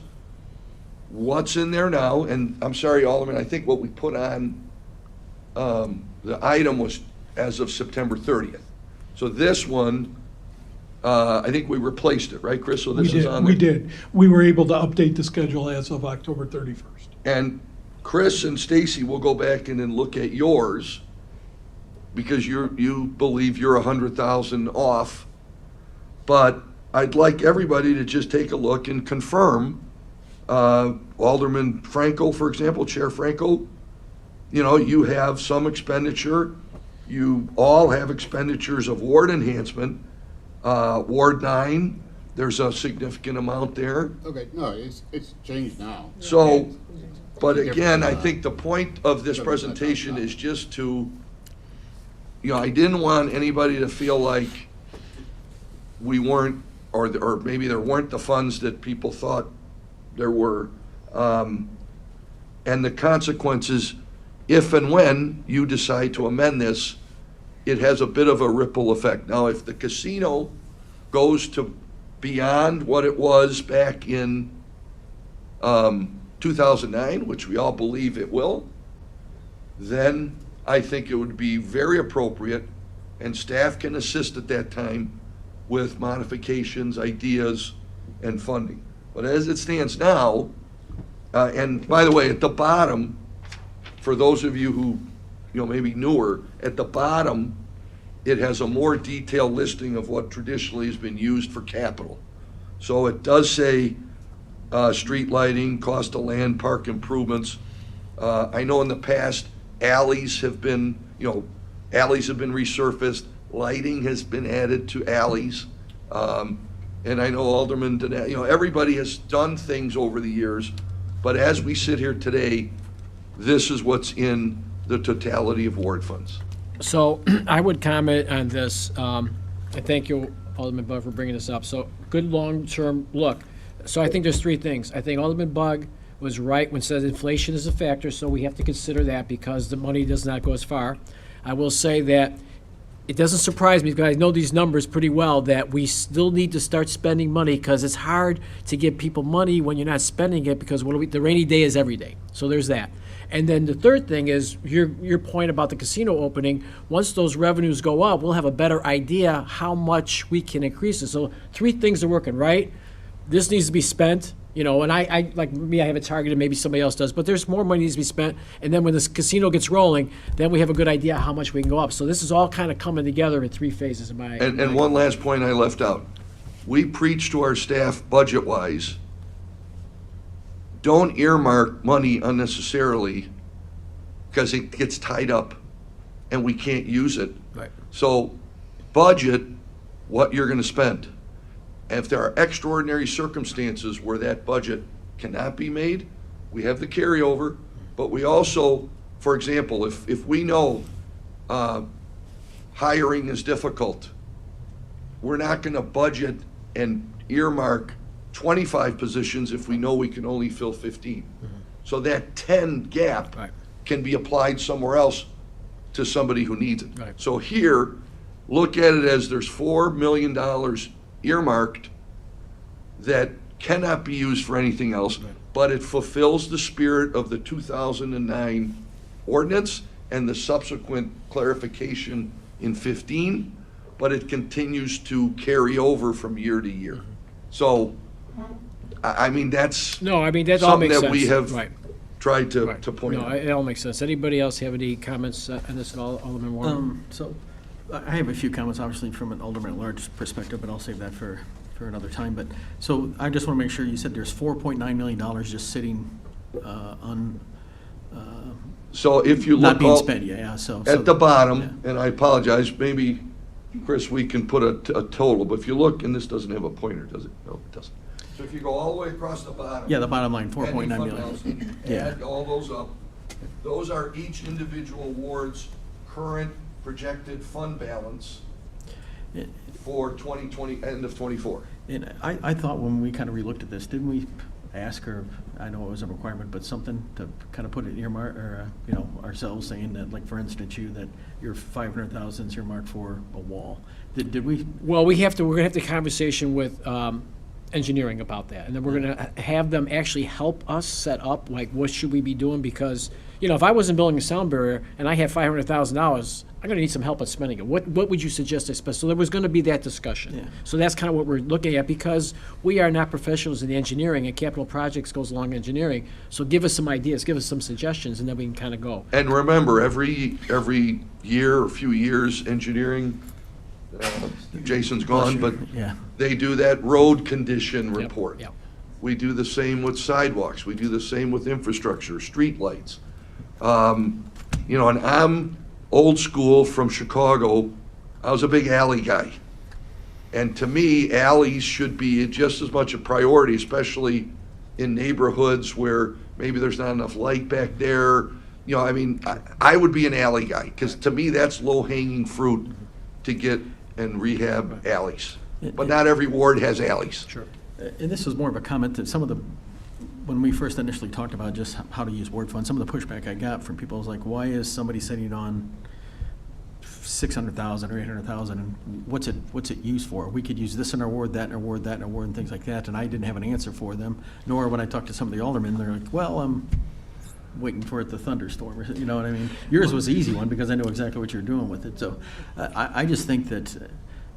what's in there now. And I'm sorry, Alderman, I think what we put on the item was as of September 30th. So this one, I think we replaced it, right, Chris? So this is on there. We did. We were able to update the schedule as of October 31st. And Chris and Stacy will go back in and look at yours, because you believe you're 100,000 off. But I'd like everybody to just take a look and confirm. Alderman Franco, for example, Chair Franco, you know, you have some expenditure. You all have expenditures of ward enhancement. Ward 9, there's a significant amount there. Okay, no, it's changed now. So, but again, I think the point of this presentation is just to, you know, I didn't want anybody to feel like we weren't, or maybe there weren't the funds that people thought there were. And the consequences, if and when you decide to amend this, it has a bit of a ripple effect. Now, if the casino goes to beyond what it was back in 2009, which we all believe it will, then I think it would be very appropriate, and staff can assist at that time with modifications, ideas, and funding. But as it stands now, and by the way, at the bottom, for those of you who, you know, maybe newer, at the bottom, it has a more detailed listing of what traditionally has been used for capital. So it does say street lighting, cost of land, park improvements. I know in the past, alleys have been, alleys have been resurfaced, lighting has been added to alleys. And I know Alderman, everybody has done things over the years, but as we sit here today, this is what's in the totality of ward funds. So I would comment on this. I thank you, Alderman Bug, for bringing this up. So good long-term look. So I think there's three things. I think Alderman Bug was right when it says inflation is a factor, so we have to consider that because the money does not go as far. I will say that it doesn't surprise me, because I know these numbers pretty well, that we still need to start spending money, because it's hard to give people money when you're not spending it, because the rainy day is every day. So there's that. And then the third thing is your point about the casino opening. Once those revenues go up, we'll have a better idea how much we can increase it. So three things are working, right? This needs to be spent, and I like me, I have it targeted, maybe somebody else does, but there's more money needs to be spent. And then when this casino gets rolling, then we have a good idea how much we can go up. So this is all kind of coming together in three phases in my. And one last point I left out. We preach to our staff budget-wise, don't earmark money unnecessarily, because it gets tied up and we can't use it. Right. So budget what you're gonna spend. And if there are extraordinary circumstances where that budget cannot be made, we have the carryover, but we also, for example, if we know hiring is difficult, we're not gonna budget and earmark 25 positions if we know we can only fill 15. So that 10 gap Right. can be applied somewhere else to somebody who needs it. Right. So here, look at it as there's $4 million earmarked that cannot be used for anything else, but it fulfills the spirit of the 2009 ordinance and the subsequent clarification in 15, but it continues to carry over from year to year. So, I mean, that's No, I mean, that all something makes that sense. we have Right. tried to Right. point No, out. it all makes sense. Anybody else have any comments on this at all, Alderman Warren? So I have a few comments, obviously, from an alderman at large perspective, but I'll save that for for another time, but, so I just want to make sure, you said there's $4.9 million just sitting So if you not look being all- spent, yeah, so. at the yeah. bottom, and I apologize, maybe, Chris, we can put a total, but if you look, and this doesn't have a pointer, does it? No, it doesn't. So if you go all the way across the bottom. Yeah, the bottom line, Pending 4.9 fund million. balance, Yeah. Add all those up. Those are each individual ward's current projected fund balance It- for 2020, end of '24. And I thought when we kind of relooked at this, didn't we ask her, I know it was a requirement, but something to kind of put it earmark, or, you know, ourselves saying that, like, for instance, that your 500,000 is earmarked for a wall. Did we? Well, we're gonna have the conversation with engineering about that, and then we're gonna have them actually help us set up, like, what should we be doing, because, you know, if I wasn't building a sound barrier and I had $500,000, I'm gonna need some help at spending it. What would you suggest I spend? So there was gonna be that discussion. Yeah. So that's kind of what we're looking at, because we are not professionals in engineering, and capital projects goes along engineering. So give us some ideas, give us some suggestions, and then we can kind of go. And remember, every year or few years, engineering, Jason's gone, but Yeah. they do that road condition Yep, report. yep. We do the same with sidewalks, we do the same with infrastructure, streetlights. You know, and I'm old school from Chicago, I was a big alley guy. And to me, alleys should be just as much a priority, especially in neighborhoods where maybe there's not enough light back there. You know, I mean, I would be an alley guy, because to me, that's low-hanging fruit to get and rehab alleys. But not every ward has alleys. Sure. And this was more of a comment that some of the, when we first initially talked about just how to use ward funds, some of the pushback I got from people was like, why is somebody sitting on 600,000 or 800,000, and what's it used for? We could use this in our ward, that in our ward, that in our ward, and things like that, and I didn't have an answer for them, nor when I talked to some of the aldermen, they're like, well, I'm waiting for it to thunderstorm, or, you know what I mean? Yours was the easy one, because I know exactly what you're doing with it, so I just think that,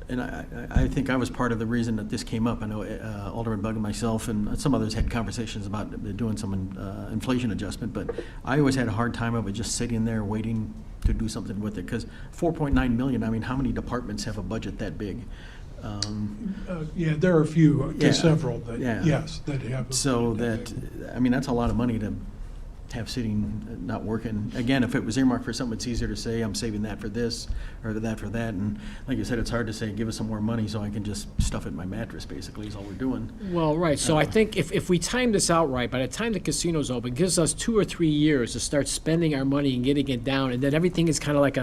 and I think I was part of the reason that this came up. I know Alderman Bug and myself and some others had conversations about doing some inflation adjustment, but I always had a hard time of it just sitting there waiting to do something with it, because 4.9 million, I mean, how many departments have a budget that big? Yeah, there are a few, Yeah. several that, Yeah. yes, that have. So that, I mean, that's a lot of money to have sitting, not working. Again, if it was earmarked for something, it's easier to say, I'm saving that for this, or that for that, and like you said, it's hard to say, give us some more money so I can just stuff it in my mattress, basically, is all we're doing. Well, right, so I think if we time this out right, by the time the casino's open, it gives us 2 or 3 years to start spending our money and getting it down, and then everything is kind of like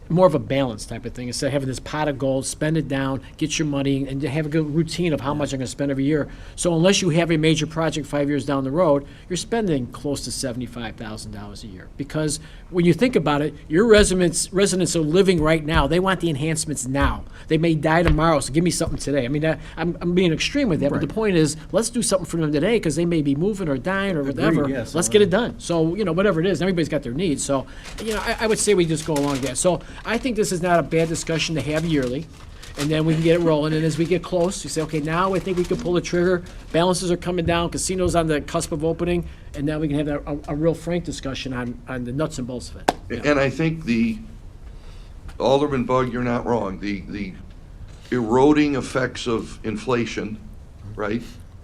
more of a balance type of thing. Instead of having this pot of gold, spend it down, get your money, and have a good routine of how much I'm gonna spend every year. So unless you have a major project 5 years down the road, you're spending close to $75,000 a year. Because when you think about it, your residents are living right now. They want the enhancements now. They may die tomorrow, so give me something today. I mean, I'm being extreme with that, but the Right. point is, let's do something for them today, because they may be moving or dying or whatever. yeah, so, Let's get it done. So, you know, whatever it is, everybody's got their needs. So, you know, I would say we just go along with that. So I think this is not a bad discussion to have yearly, and then we can get it rolling. And as we get close, you say, okay, now I think we can pull the trigger. Balances are coming down, casino's on the cusp of opening, and now we can have a real frank discussion on the nuts and bolts of it. Yeah. And I think Alderman Bug, you're not wrong, the eroding effects of inflation, right,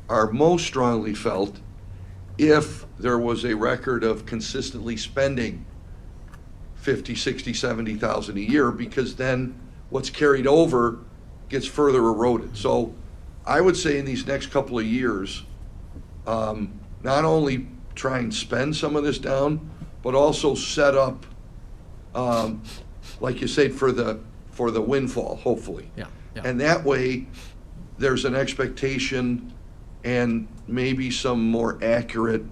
are most strongly felt if there was a record of consistently spending 50, 60, 70,000 a year, because then what's carried over gets further eroded. So I would say in these next couple of years, not only try and spend some of this down, but also set up, like you said, for the windfall, hopefully. Yeah, yeah. And that way, there's an expectation and maybe some more accurate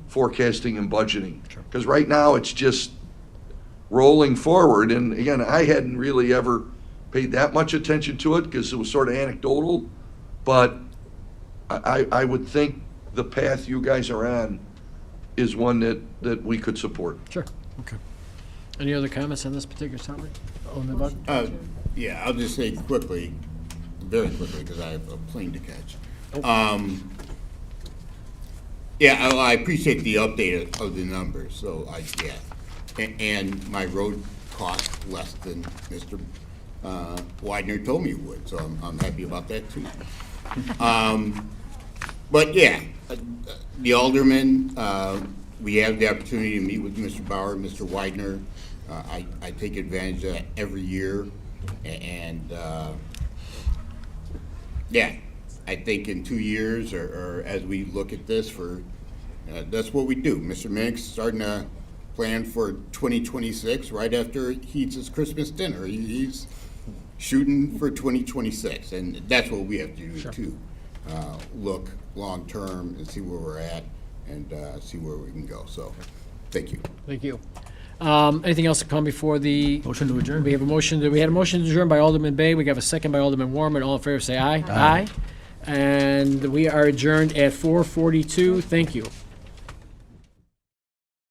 forecasting and budgeting. Because right now, it's just rolling forward. And again, I hadn't really ever paid that much attention to it because it was sort of anecdotal. But I would think the path you guys are on is one that we could support. Sure, okay. Any other comments on this particular topic? Alderman Bug? Yeah, I'll just say quickly, very quickly, because I have a plane to catch. Yeah, I appreciate the update of the numbers, so and my road cost less than Mr. Widener told me it would, so I'm happy about that too. But yeah, the aldermen, we have the opportunity to meet with Mr. Bauer, Mr. Widener. I take advantage of that every year, and yeah, I think in 2 years, or as we look at this, that's what we do. Mr. Minnick's starting to plan for 2026 right after he eats his Christmas dinner. He's shooting for 2026, and that's what we have to do too. Look long-term and see where we're at and see where we can go. So, thank you. Thank you. Anything else to come before the? Motion to adjourn. We have a motion, we had a motion to adjourn by Alderman Bay. We have a second by Alderman Warman. All in favor, say aye. Aye. And we are adjourned at 4:42. Thank you.